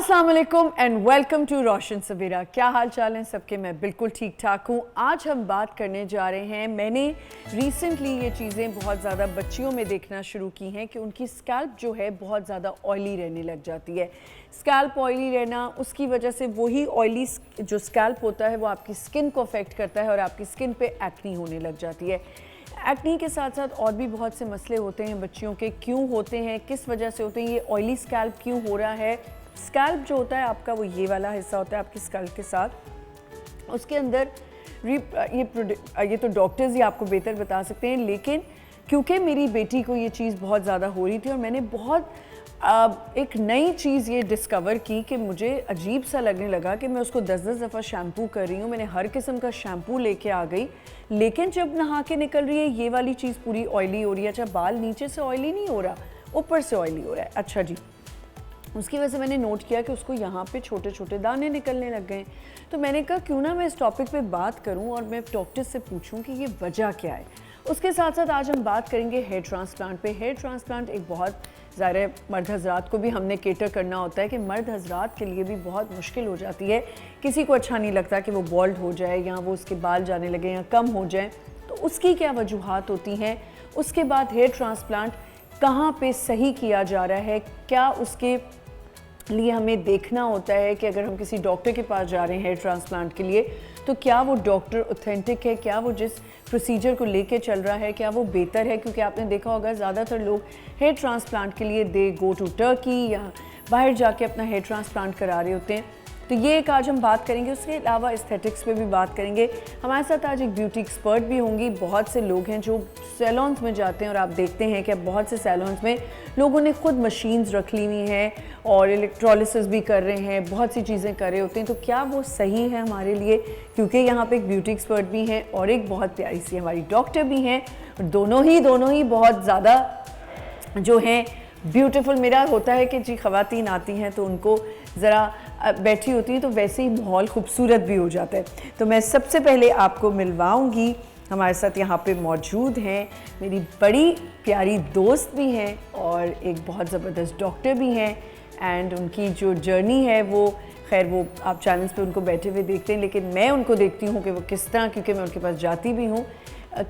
अस्सलाम वालेकुम and welcome to रोशन सवेरा। क्या हाल चाल हैं सबके? मैं बिल्कुल ठीक ठाक हूँ। आज हम बात करने जा रहे हैं, मैंने रिसेंटली ये चीज़ें बहुत ज़्यादा बच्चियों में देखना शुरू की हैं कि उनकी स्कैल्प जो है बहुत ज़्यादा ऑयली रहने लग जाती है। स्कैल्प ऑयली रहना, उसकी वजह से वही ऑयली जो स्कैल्प होता है वो आपकी स्किन को अफेक्ट करता है और आपकी स्किन पे एक्नी होने लग जाती है। एक्नी के साथ साथ और भी बहुत से मसले होते हैं बच्चियों के। क्यों होते हैं, किस वजह से होते हैं, ये ऑयली स्कैल्प क्यों हो रहा है? स्कैल्प जो होता है आपका, वो ये वाला हिस्सा होता है आपकी स्कैल्प के साथ, उसके अंदर ये तो डॉक्टर्स ही आपको बेहतर बता सकते हैं, लेकिन क्योंकि मेरी बेटी को ये चीज़ बहुत ज़्यादा हो रही थी और मैंने बहुत एक नई चीज़ ये डिस्कवर की कि मुझे अजीब सा लगने लगा कि मैं उसको 10-10 दफ़ा शैम्पू कर रही हूँ। मैंने हर किस्म का शैम्पू लेके आ गई, लेकिन जब नहा के निकल रही है ये वाली चीज़ पूरी ऑयली हो रही है। अच्छा, बाल नीचे से ऑयली नहीं हो रहा, ऊपर से ऑयली हो रहा है। अच्छा जी, उसकी वजह से मैंने नोट किया कि उसको यहाँ पे छोटे छोटे दाने निकलने लग गए। तो मैंने कहा क्यों ना मैं इस टॉपिक पे बात करूँ और मैं डॉक्टर से पूछूँ कि ये वजह क्या है। उसके साथ साथ आज हम बात करेंगे हेयर ट्रांसप्लांट पे। हेयर ट्रांसप्लांट एक बहुत ज़ाहिर मर्द हजरात को भी हमने केटर करना होता है कि मर्द हजरात के लिए भी बहुत मुश्किल हो जाती है। किसी को अच्छा नहीं लगता कि वो बॉल्ड हो जाए या वो उसके बाल जाने लगे या कम हो जाए, तो उसकी क्या वजूहात होती हैं। उसके बाद हेयर ट्रांसप्लांट कहाँ पे सही किया जा रहा है, क्या उसके लिए हमें देखना होता है कि अगर हम किसी डॉक्टर के पास जा रहे हैं हेयर ट्रांसप्लांट के लिए, तो क्या वो डॉक्टर ऑथेंटिक है, क्या वो जिस प्रोसीजर को लेके चल रहा है क्या वो बेहतर है। क्योंकि आपने देखा होगा ज़्यादातर लोग हेयर ट्रांसप्लांट के लिए दे गो टू टर्की या बाहर जाके अपना हेयर ट्रांसप्लांट करा रहे होते हैं। तो ये एक आज हम बात करेंगे। उसके अलावा एस्थेटिक्स पे भी बात करेंगे। हमारे साथ आज एक ब्यूटी एक्सपर्ट भी होंगी। बहुत से लोग हैं जो सैलून्स में जाते हैं और आप देखते हैं कि अब बहुत से सैलून्स में लोगों ने खुद मशीन्स रख ली हुई हैं और इलेक्ट्रोलिसिस भी कर रहे हैं, बहुत सी चीज़ें कर रहे होते हैं। तो क्या वो सही है हमारे लिए? क्योंकि यहाँ पे एक ब्यूटी एक्सपर्ट भी हैं और एक बहुत प्यारी सी हमारी डॉक्टर भी हैं, और दोनों ही बहुत ज़्यादा जो हैं ब्यूटीफुल। मेरा होता है कि जी ख़वातीन आती हैं तो उनको ज़रा बैठी होती है तो वैसे ही माहौल खूबसूरत भी हो जाता है। तो मैं सबसे पहले आपको मिलवाऊंगी, हमारे साथ यहाँ पे मौजूद हैं मेरी बड़ी प्यारी दोस्त भी हैं और एक बहुत ज़बरदस्त डॉक्टर भी हैं। एंड उनकी जो जर्नी है वो खैर वो आप चैनल्स पे उनको बैठे हुए देखते हैं, लेकिन मैं उनको देखती हूँ कि वो किस तरह, क्योंकि मैं उनके पास जाती भी हूँ,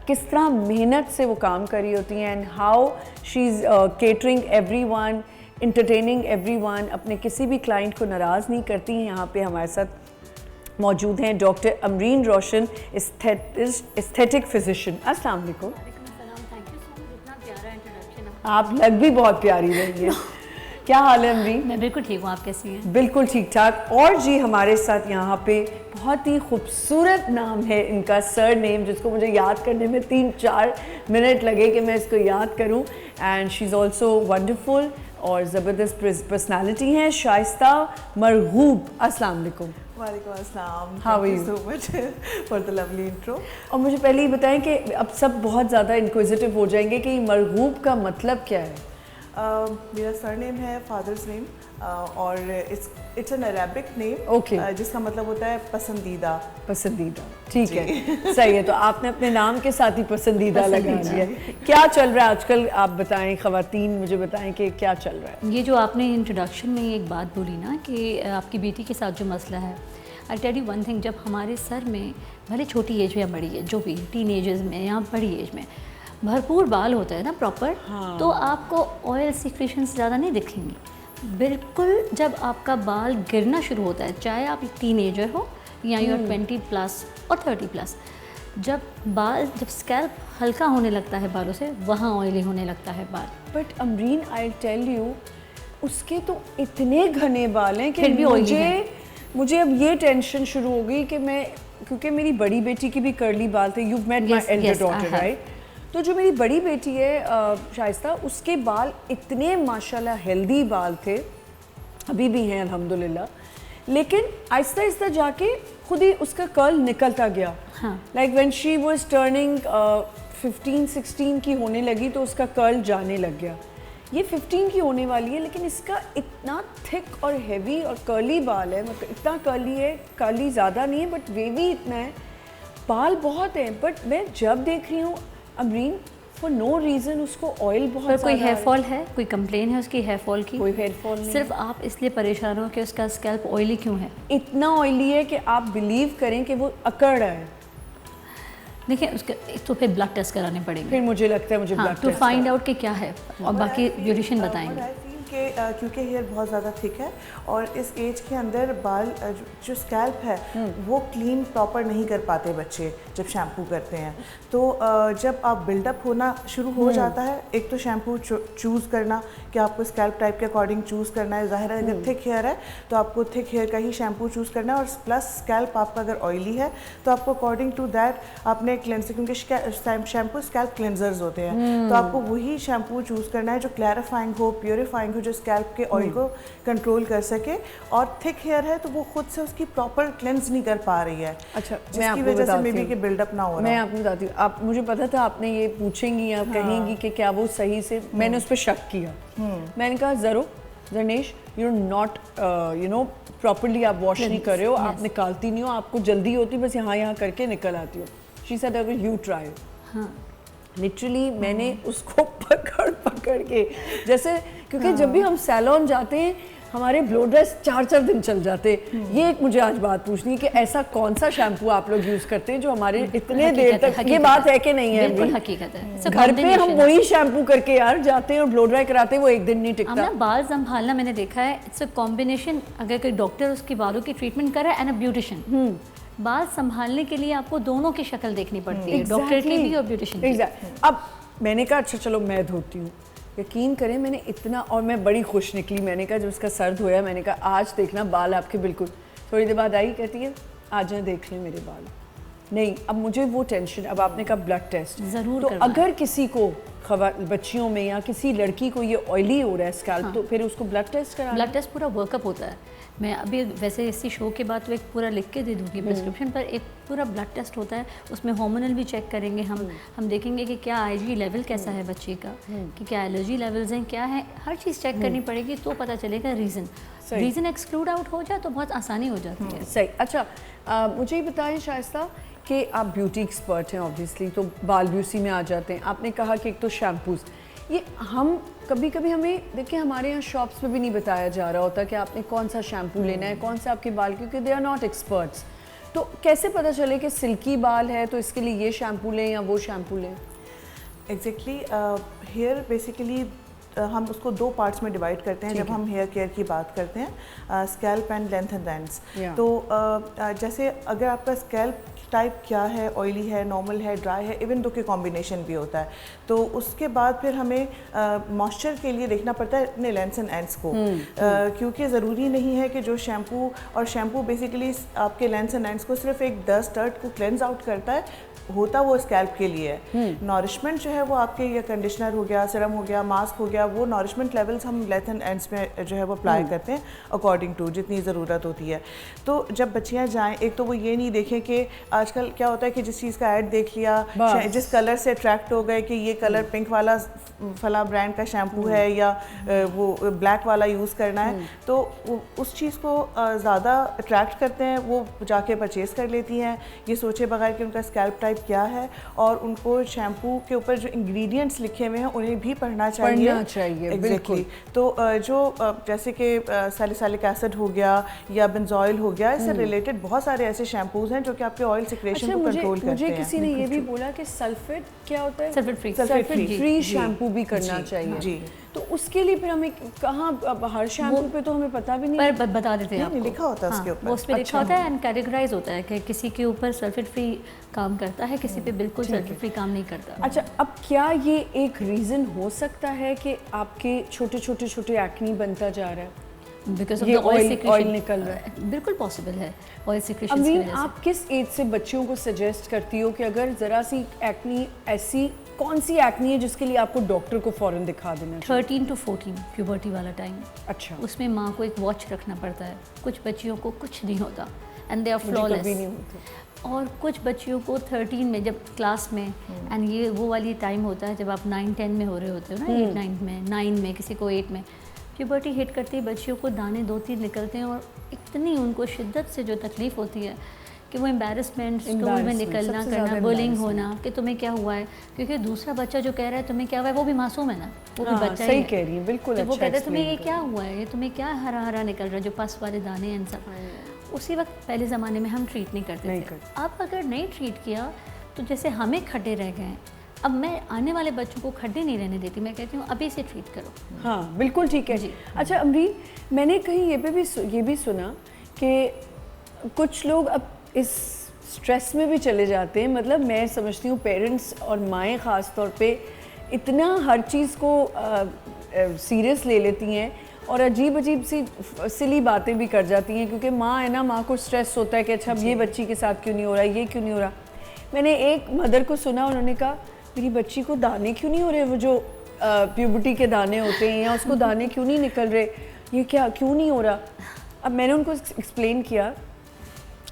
किस तरह मेहनत से वो काम कर रही होती हैं and how she is catering everyone, entertaining everyone, अपने किसी भी क्लाइंट को नाराज़ नहीं करती हैं। यहाँ पे हमारे साथ मौजूद हैं डॉक्टर अमरीन रोशन, एस्थेटिक फिजिशियन। अस्सलाम वालेकुम। आप लग भी बहुत प्यारी रही हैं। क्या हाल है अमरीन? मैं बिल्कुल ठीक हूँ, आप कैसी हैं? बिल्कुल ठीक ठाक। और जी हमारे साथ यहाँ पे बहुत ही खूबसूरत नाम है इनका, सर नेम, जिसको मुझे याद करने में 3-4 मिनट लगे कि मैं इसको याद करूँ। And she is also wonderful और ज़बरदस्त पर्सनैलिटी हैं, शाइस्ता मरगूब। अस्सलाम वालेकुम। वालेकुम अस्सलाम। How are you? Thank you so much for the lovely intro. और मुझे पहले ही बताएं कि अब सब बहुत ज़्यादा इंक्विजिटिव हो जाएंगे कि मरगूब का मतलब क्या है? मेरा सरनेम है फादर्स नेम और it's an Arabic name. Okay. जिसका मतलब होता है पसंदीदा। पसंदीदा, ठीक है, सही है। तो आपने अपने नाम के साथ ही पसंदीदा लगा दिया। क्या चल रहा है आजकल, आप बताएं, ख़वातीन मुझे बताएं कि क्या चल रहा है। ये जो आपने इंट्रोडक्शन में एक बात बोली ना कि आपकी बेटी के साथ जो मसला है, I tell you one thing, जब हमारे सर में भले छोटी एज में या बड़ी एज, जो भी टीन एजेस में या बड़ी एज में भरपूर बाल होता है ना प्रॉपर, हाँ। तो आपको ऑयल सिक्रेशन ज़्यादा नहीं दिखेंगी। बिल्कुल जब आपका बाल गिरना शुरू होता है, चाहे आप टीनेजर हो या यू 20+ और 30+, जब स्कैल्प हल्का होने लगता है बालों से, वहाँ ऑयली होने लगता है बाल। But Amreen I tell you, उसके तो इतने घने बाल हैं कि फिर भी oily है। मुझे अब ये टेंशन शुरू हो गई कि मैं, क्योंकि मेरी बड़ी बेटी की भी कर्ली बाल थे। You met my elder daughter right? तो जो मेरी बड़ी बेटी है शाइस्ता, उसके बाल इतने माशाल्लाह हेल्दी बाल थे, अभी भी हैं अल्हम्दुलिल्लाह, लेकिन आहिस्ता आहिस्ता जाके खुद ही उसका कर्ल निकलता गया। Like when she was turning 15-16 की होने लगी तो उसका कर्ल जाने लग गया। ये 15 की होने वाली है, लेकिन इसका इतना थिक और हेवी और कर्ली बाल है, मतलब इतना कर्ली है, कर्ली ज़्यादा नहीं है बट वेवी इतना है, बाल बहुत हैं। बट मैं जब देख रही हूँ अमरीन, फॉर नो रीज़न उसको ऑयल बहुत पर कोई ज़्यादा हेयर फॉल है, कोई कंप्लेन है उसकी हेयर फॉल की? कोई हेयर फॉल नहीं, सिर्फ आप इसलिए परेशान हो कि उसका स्कैल्प ऑयली क्यों है? इतना ऑयली है कि आप बिलीव करें कि वो अकड़ रहा है। देखिए उसके एक तो फिर ब्लड टेस्ट कराने पड़ेंगे, फिर मुझे लगता है मुझे हाँ, blood to test find out कि क्या है, और बाकी ब्यूटिशियन बताएंगे। क्योंकि हेयर बहुत ज़्यादा थिक है और इस एज के अंदर बाल जो स्कैल्प है वो क्लीन प्रॉपर नहीं कर पाते बच्चे जब शैम्पू करते हैं। तो जब आप बिल्डअप होना शुरू हो जाता है, एक तो शैम्पू चूज़ करना कि आपको स्कैल्प टाइप के अकॉर्डिंग चूज़ करना है। ज़ाहिर है अगर थिक हेयर है तो आपको थिक हेयर का ही शैम्पू चूज़ करना है, और प्लस स्कैल्प आपका अगर ऑयली है तो आपको अकॉर्डिंग टू दैट आपने क्लेंस, क्योंकि शैम्पू स्कैल्प क्लेंजर्स होते हैं, तो आपको वही शैम्पू चूज़ करना है जो क्लैरिफाइंग हो, प्योरीफाइंग हो, जो स्कैल्प के ऑयल को कंट्रोल कर सके। और थिक हेयर है तो वो खुद से उसकी प्रॉपर क्लेंस नहीं कर पा रही है, अच्छा, जिसकी वजह से मे बी कि बिल्डअप ना हो रहा। मैं आपको बताती हूँ, आप मुझे पता था आपने ये पूछेंगी या कहेंगी कि क्या वो सही से, मैंने उस पर शक किया। मैंने कहा जरनेश you not you know properly आप वॉश नहीं कर रहे हो, आप निकालती नहीं हो, आपको जल्दी होती, बस यहाँ करके निकल आती हो। शी सेड अगर यू ट्राई। लिटरली मैंने उसको पकड़ के जैसे, क्योंकि जब भी हम सैलून जाते हैं हमारे ब्लो ड्रायर्स 4-4 दिन चल जाते। ये एक मुझे आज बात पूछनी है कि ऐसा कौन सा शैम्पू आप लोग यूज करते हैं जो हमारे इतने देर तक, ये बात है कि नहीं है? बिल्कुल हकीकत है। घर पे हम वही शैम्पू करके यार जाते हैं और ब्लो ड्राई कराते हैं, वो एक दिन नहीं टिकता। ना बाल संभालना मैंने देखा है, इट्स अ कॉम्बिनेशन। अगर कोई डॉक्टर उसके बालों की ट्रीटमेंट कर रहा है एंड अ ब्यूटिशियन, बाल संभालने के लिए आपको दोनों की शक्ल देखनी पड़ती है, डॉक्टर की भी और ब्यूटिशियन की। अब मैंने कहा अच्छा चलो मैं धोती हूँ। यकीन करें मैंने इतना, और मैं बड़ी खुश निकली। मैंने कहा जब उसका सर धोया, मैंने कहा आज देखना बाल आपके बिल्कुल। थोड़ी देर बाद आई, कहती है आज ना देख लें मेरे बाल। नहीं, अब मुझे वो टेंशन। अब आपने कहा ब्लड टेस्ट ज़रूर तो अगर किसी को बच्चियों में या किसी लड़की को ये ऑयली हो रहा है स्कैल्प, तो फिर उसको ब्लड टेस्ट कराना। ब्लड टेस्ट पूरा वर्कअप होता है। मैं अभी वैसे इसी शो के बाद तो एक पूरा लिख के दे दूँगी प्रिस्क्रिप्शन पर, एक पूरा ब्लड टेस्ट होता है। उसमें हार्मोनल भी चेक करेंगे हम देखेंगे कि क्या आईजी लेवल कैसा है बच्चे का, कि क्या एलर्जी लेवल्स हैं, क्या है, हर चीज़ चेक करनी पड़ेगी, तो पता चलेगा रीज़न एक्सक्लूड आउट हो जाए तो बहुत आसानी हो जाती है। सही। अच्छा मुझे ये बताइए शाइस्ता कि आप ब्यूटी एक्सपर्ट हैं ऑब्वियसली, तो बाल ब्यूसी में आ जाते हैं। आपने कहा कि एक तो शैम्पूज़, ये हम कभी कभी हमें देखिए हमारे यहाँ शॉप्स में भी नहीं बताया जा रहा होता कि आपने कौन सा शैम्पू लेना है, कौन सा आपके बाल, क्योंकि दे आर नॉट एक्सपर्ट्स। तो कैसे पता चले कि सिल्की बाल है तो इसके लिए ये शैम्पू लें या वो शैम्पू लें? एग्जैक्टली हेयर बेसिकली हम उसको 2 पार्ट्स में डिवाइड करते हैं जब हम हेयर केयर की बात करते हैं, scalp and length and ends. तो जैसे अगर आपका स्कैल्प टाइप क्या है, ऑयली है, नॉर्मल है, ड्राई है, इवन दो के कॉम्बिनेशन भी होता है, तो उसके बाद फिर हमें मॉइस्चर के लिए देखना पड़ता है अपने लेंस एंड एंड्स को, क्योंकि ज़रूरी नहीं है कि जो शैम्पू बेसिकली आपके लेंस एंड एंड्स को सिर्फ एक डस्ट डर्ट को क्लेंस आउट करता है, होता वो स्कैल्प के लिए है। नॉरिशमेंट जो है वो आपके, ये कंडीशनर हो गया, सीरम हो गया, मास्क हो गया, वो नॉरिशमेंट लेवल्स हम लेंथ एंड एंड्स में जो है वो अप्लाई करते हैं अकॉर्डिंग टू जितनी ज़रूरत होती है। तो जब बच्चियां जाएं, एक तो वो ये नहीं देखें कि आजकल क्या होता है कि जिस चीज़ का ऐड देख लिया, जिस कलर से अट्रैक्ट हो गए कि ये कलर पिंक वाला फला ब्रांड का शैम्पू है या वो ब्लैक वाला यूज़ करना है, तो उस चीज़ को ज़्यादा अट्रैक्ट करते हैं, वो जाके परचेज़ कर लेती हैं ये सोचे बगैर कि उनका स्कैल्प टाइप क्या है, और उनको शैम्पू के ऊपर जो इंग्रेडिएंट्स लिखे हुए हैं उन्हें भी पढ़ना चाहिए। बिल्कुल। तो जो जैसे कि सैलिसिलिक एसिड हो गया या बेंजोइल हो गया, इससे रिलेटेड बहुत सारे ऐसे शैम्पूज हैं जो कि आपके ऑयल सिक्रेशन को कंट्रोल करते हैं। मुझे किसी ने ये भी बोला कि सल्फेट क्या होता है, सल्फेट फ्री शैम्पू भी करना चाहिए जी। तो उसके लिए फिर हमें कहाँ, अब हर शैम्पू पे तो हमें पता भी नहीं, पर बता देते हैं आपको, लिखा होता है उसके ऊपर, वो उस पे लिखा होता है एंड कैटेगराइज होता है कि किसी के ऊपर सल्फेट फ्री काम करता है, किसी पे बिल्कुल सल्फेट फ्री काम नहीं करता। अच्छा, अब क्या ये एक रीज़न हो सकता है कि आपके छोटे छोटे एक्नी बनता जा रहा है बिकॉज ये ऑफ ऑयल निकल रहा है? बिल्कुल पॉसिबल है ऑयल सिक्रेशन की अमीन, वजह से। आप किस एज से बच्चियों को सजेस्ट करती हो कि अगर ज़रा सी एक्नी, ऐसी कौन सी एक्नी है जिसके लिए आपको डॉक्टर को फ़ौरन दिखा देना चाहिए? 13 to 14 प्यूबर्टी वाला टाइम। अच्छा, उसमें माँ को एक वॉच रखना पड़ता है। कुछ बच्चियों को कुछ नहीं होता एंड दे आर कभी फ्लॉलेस, नहीं होता। और कुछ बच्चियों को 13 में जब क्लास में, एंड ये वो वाली टाइम होता है जब आप 9-10 में हो रहे होते हो ना, 8-9 में, 9 में, किसी को 8 में प्यूबर्टी हिट करती है, बच्चियों को दाने 2-3 निकलते हैं और इतनी उनको शिद्दत से जो तकलीफ़ होती है कि वो एम्बैरसमेंट स्कूल में Embarrassment, निकलना सबसे करना, ज़्यादा बुलिंग embarrassment। होना कि तुम्हें क्या हुआ है, क्योंकि दूसरा बच्चा जो कह रहा है तुम्हें क्या हुआ है वो भी मासूम है ना, वो भी हाँ, बच्चा ही सही है। कह रही है, बिल्कुल तो वो अच्छा कहता है तुम्हें ये explain क्या हुआ है, ये तुम्हें क्या हरा हरा निकल रहा है, जो पस वाले दाने हैं इन सब। उसी वक्त पहले ज़माने में हम ट्रीट नहीं करते नहीं थे। करते। अब अगर नहीं ट्रीट किया तो जैसे हमें खड्डे रह गए, अब मैं आने वाले बच्चों को खड्डे नहीं रहने देती, मैं कहती हूँ अभी से ट्रीट करो। हाँ बिल्कुल ठीक है जी। अच्छा अमरीन, मैंने कहीं ये भी सुना कि कुछ लोग अब इस स्ट्रेस में भी चले जाते हैं, मतलब मैं समझती हूँ पेरेंट्स और माएँ ख़ास तौर पे इतना हर चीज़ को सीरियस ले लेती हैं और अजीब अजीब सी सिली बातें भी कर जाती हैं, क्योंकि माँ है ना, माँ को स्ट्रेस होता है कि अच्छा अब ये बच्ची के साथ क्यों नहीं हो रहा, ये क्यों नहीं हो रहा। मैंने एक मदर को सुना, उन्होंने कहा मेरी बच्ची को दाने क्यों नहीं हो रहे, वो जो प्यूबर्टी के दाने होते हैं, या उसको दाने क्यों नहीं निकल रहे, ये क्या क्यों नहीं हो रहा। अब मैंने उनको एक्सप्लेन किया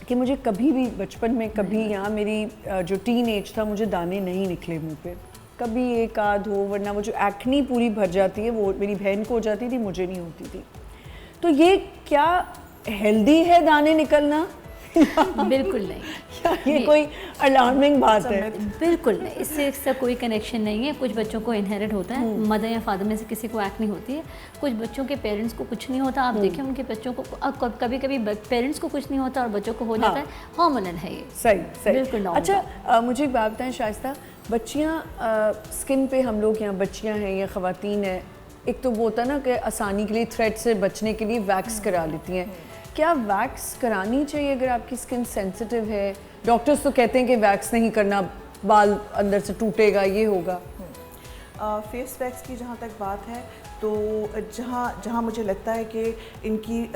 कि मुझे कभी भी बचपन में कभी यहाँ मेरी जो टीन एज था मुझे दाने नहीं निकले मुंह पे, कभी एक आध हो, वरना वो जो एक्नी पूरी भर जाती है वो मेरी बहन को हो जाती थी, मुझे नहीं होती थी। तो ये क्या हेल्दी है दाने निकलना? बिल्कुल नहीं, ये कोई अलार्मिंग बात है? बिल्कुल नहीं, इससे इसका कोई कनेक्शन नहीं है। कुछ बच्चों को इनहेरिट होता है, मदर या फादर में से किसी को एक्ने होती है, कुछ बच्चों के पेरेंट्स को कुछ नहीं होता। आप देखें उनके बच्चों को, कभी कभी पेरेंट्स को कुछ नहीं होता और बच्चों को हो जाता है, हार्मोनल है ये। सही सही बिल्कुल normal अच्छा मुझे एक बात बताएं शाइस्ता, बच्चियाँ स्किन पे, हम लोग यहाँ बच्चियाँ हैं या ख़वातीन हैं, एक तो वो होता ना कि आसानी के लिए थ्रेड से बचने के लिए वैक्स करा लेती हैं, क्या वैक्स करानी चाहिए अगर आपकी स्किन सेंसिटिव है? डॉक्टर्स तो कहते हैं कि वैक्स नहीं करना, बाल अंदर से टूटेगा, ये होगा। फेस वैक्स की जहाँ तक बात है तो जहाँ मुझे लगता है कि इनकी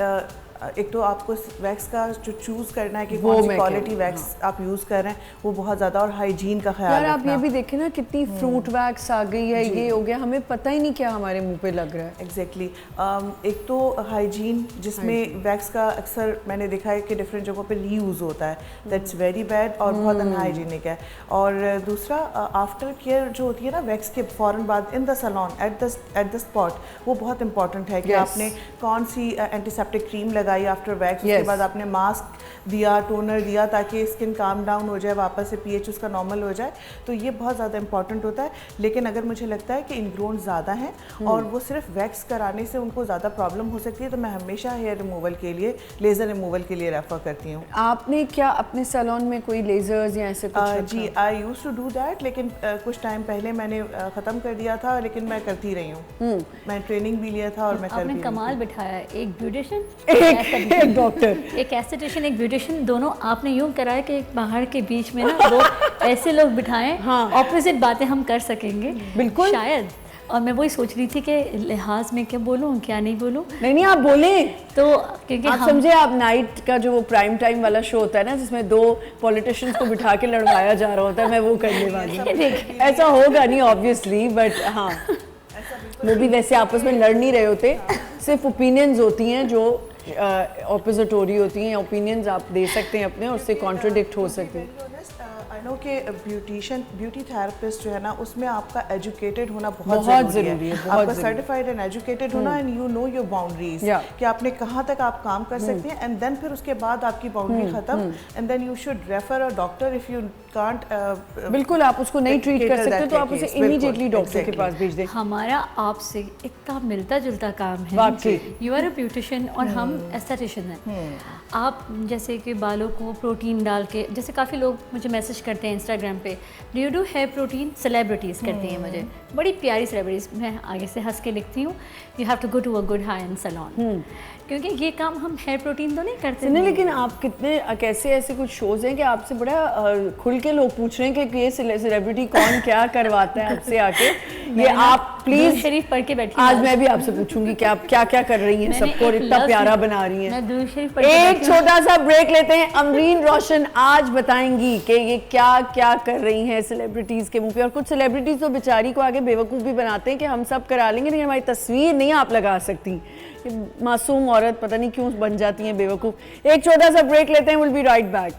एक तो आपको वैक्स का जो चूज़ करना है कि वो कौन सी मैं क्वालिटी कहूँ, वैक्स आप यूज़ कर रहे हैं, वो बहुत ज़्यादा, और हाइजीन का ख्याल यार आप रखना। ये भी देखें ना, कितनी फ्रूट वैक्स आ गई है, ये हो गया, हमें पता ही नहीं क्या हमारे मुंह पे लग रहा है। एग्जैक्टली एक तो हाइजीन, जिसमें वैक्स का अक्सर मैंने देखा है कि डिफरेंट जगहों पे रीयूज़ होता है, दैट्स वेरी बैड और बहुत अनहाइजीनिक है। और दूसरा आफ्टर केयर जो होती है ना वैक्स के फ़ौरन बाद, in the salon at the spot, वो बहुत इंपॉर्टेंट है कि Yes. आपने कौन सी एंटीसेप्टिक क्रीम लगाई आफ्टर वैक्स, Yes. उसके बाद आपने मास्क दिया, टोनर दिया, ताकि स्किन काम डाउन हो जाए, वापस से पीएच उसका नॉर्मल हो जाए। तो ये बहुत ज़्यादा इंपॉर्टेंट होता है। लेकिन अगर मुझे लगता है कि इनग्रोन ज़्यादा हैं और वो सिर्फ वैक्स कराने से उनको ज़्यादा प्रॉब्लम हो सकती है, तो मैं हमेशा हेयर रिमूवल के लिए, लेज़र रिमूवल के लिए रेफ़र करती हूँ। आपने क्या अपने सैलून में कोई लेजर्स या ऐसे कुछ जी, आई यूज़ टू डू दैट, लेकिन कुछ टाइम पहले मैंने ख़त्म कर दिया था, लेकिन मैं करती रही हूँ। मैं ट्रेनिंग भी लिया था और मैं कर आपने भी कमाल बिठाया है, एक ब्यूटिशियन, एक डॉक्टर, एक एस्थेटिशियन, एक ब्यूटिशियन, दोनों आपने यूं कराया कि एक पहाड़ के बीच में ना दो ऐसे लोग बिठाएं, हाँ। ऑपोजिट बातें हम कर सकेंगे बिल्कुल। शायद। और मैं वही सोच रही थी कि लिहाज में क्या बोलूं क्या नहीं बोलूं, नहीं आप बोलें। तो क्योंकि आप समझे, आप नाइट का जो वो प्राइम टाइम वाला शो होता है ना, जिसमें दो पॉलिटिशियंस को बिठा के लड़वाया जा रहा होता है, मैं वो करने वाली हूँ। ऐसा होगा नहीं ऑब्वियसली, बट हाँ वो भी वैसे आपस में लड़ नहीं रहे होते, सिर्फ ओपिनियंस होती हैं जो ऑपोजिटोरी होती हैं, ओपिनियंस आप दे सकते हैं अपने, और उससे कॉन्ट्रडिक्ट हो सकते हैं। आई नो कि ब्यूटी थेरेपिस्ट जो है ना, उसमें आपका एजुकेटेड होना बहुत ज़रूरी है। आपका सर्टिफाइड एंड एजुकेटेड होना, and you know your boundaries, कि आपने कहाँ तक आप काम कर सकते हैं, एंड देन फिर उसके बाद आपकी बाउंड्री खत्म, and then you should refer a doctor if you can't. बिल्कुल, आप उसको नहीं ट्रीट कर सकते तो आप उसे इमीडिएटली डॉक्टर के पास भेज दें। हमारा आपसे इतना मिलता जुलता काम है, वाकई। यू आर अ ब्यूटिशियन और हम एस्थेटिशियन हैं। आप जैसे कि बालों को प्रोटीन डाल के, जैसे काफ़ी लोग मुझे मैसेज करते हैं इंस्टाग्राम पे, do you do here protein, celebrities करती हैं मुझे, बड़ी प्यारी सेलिब्रिटीज़, मैं आगे से हंस के लिखती हूँ, you have to go to a good high end salon, क्योंकि ये काम हम हेयर प्रोटीन तो नहीं करते। नहीं, लेकिन आप कितने कैसे ऐसे कुछ शोज हैं कि आपसे बड़ा खुल के लोग पूछ रहे हैं कि ये सेलिब्रिटी कौन क्या करवाता है आपसे आके, ये आप प्लीज शरीफ पढ़ के बैठी, आज मैं भी आपसे पूछूंगी कि आप क्या क्या कर रही हैं, सबको इतना प्यारा बना रही हैं। मैं दूध शरीफ एक छोटा सा ब्रेक लेते हैं। अमरीन रोशन आज बताएंगी कि ये क्या क्या कर रही हैं सेलिब्रिटीज के मुंह पे, और कुछ सेलिब्रिटीज तो बेचारी को आगे बेवकूफ़ भी बनाते हैं कि हम सब करा लेंगे, लेकिन हमारी तस्वीर नहीं आप लगा सकती। मासूम औरत पता नहीं क्यों बन जाती हैं बेवकूफ़। एक छोटा सा ब्रेक लेते हैं, will be right back.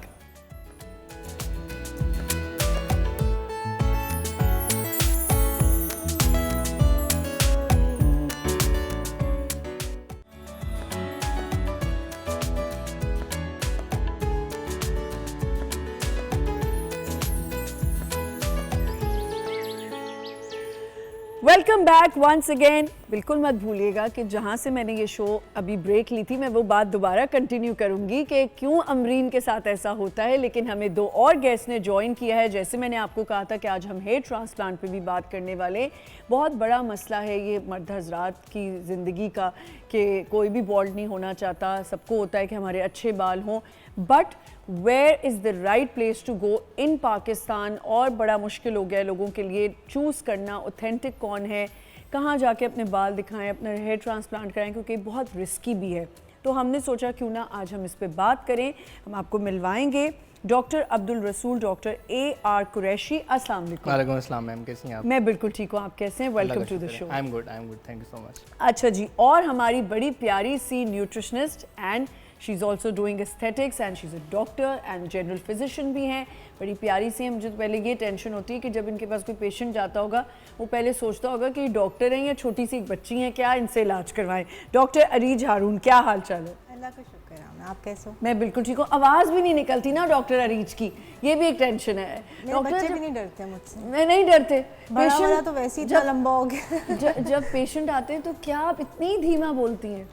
Welcome back once again. बिल्कुल मत भूलिएगा कि जहाँ से मैंने ये शो अभी ब्रेक ली थी, मैं वो बात दोबारा कंटिन्यू करूँगी कि क्यों अमरीन के साथ ऐसा होता है। लेकिन हमें 2 और गेस्ट ने ज्वाइन किया है। जैसे मैंने आपको कहा था कि आज हम हेयर ट्रांसप्लांट पे भी बात करने वाले। बहुत बड़ा मसला है ये मर्द हजरात की ज़िंदगी का कि कोई भी बॉल्ड नहीं होना चाहता, सबको होता है कि हमारे अच्छे बाल हों, but where is the right place to go in Pakistan. और बड़ा मुश्किल हो गया है लोगों के लिए चूज़ करना ऑथेंटिक कौन है, कहाँ जाके अपने बाल दिखाएं, अपना हेयर ट्रांसप्लांट कराएं, क्योंकि बहुत रिस्की भी है। तो हमने सोचा क्यों ना आज हम इस पे बात करें। हम आपको मिलवाएंगे डॉक्टर अब्दुल रसूल, डॉक्टर AR कुरैशी। अस्सलाम वालेकुम। वालेकुम अस्सलाम मैम, कैसी हैं आप? मैं बिल्कुल ठीक हूँ, आप कैसे हैं? Welcome to the show. I am good, thank you so much. अच्छा जी, और हमारी बड़ी प्यारी सी nutritionist and she is also doing aesthetics and she is a doctor and general physician भी हैं। बड़ी प्यारी सी है। मुझे तो पहले ये टेंशन होती है कि जब इनके पास कोई पेशेंट जाता होगा वो पहले सोचता होगा कि डॉक्टर हैं या छोटी सी एक बच्ची हैं, क्या इनसे इलाज करवाएं। डॉक्टर अरीज हारून, क्या हाल चाल है? अल्लाह का शुक्र है। आप कैसे हो? मैं बिल्कुल ठीक हूँ। आवाज़ भी नहीं निकलती ना डॉक्टर अरीज की, ये भी एक टेंशन है। डॉक्टर बच्चे भी नहीं डरते मुझसे। मैं नहीं डरते। बड़ा वाला तो वैसे ही इतना लंबा हो गया। जब पेशेंट आते हैं तो क्या आप इतनी धीमा बोलती हैं?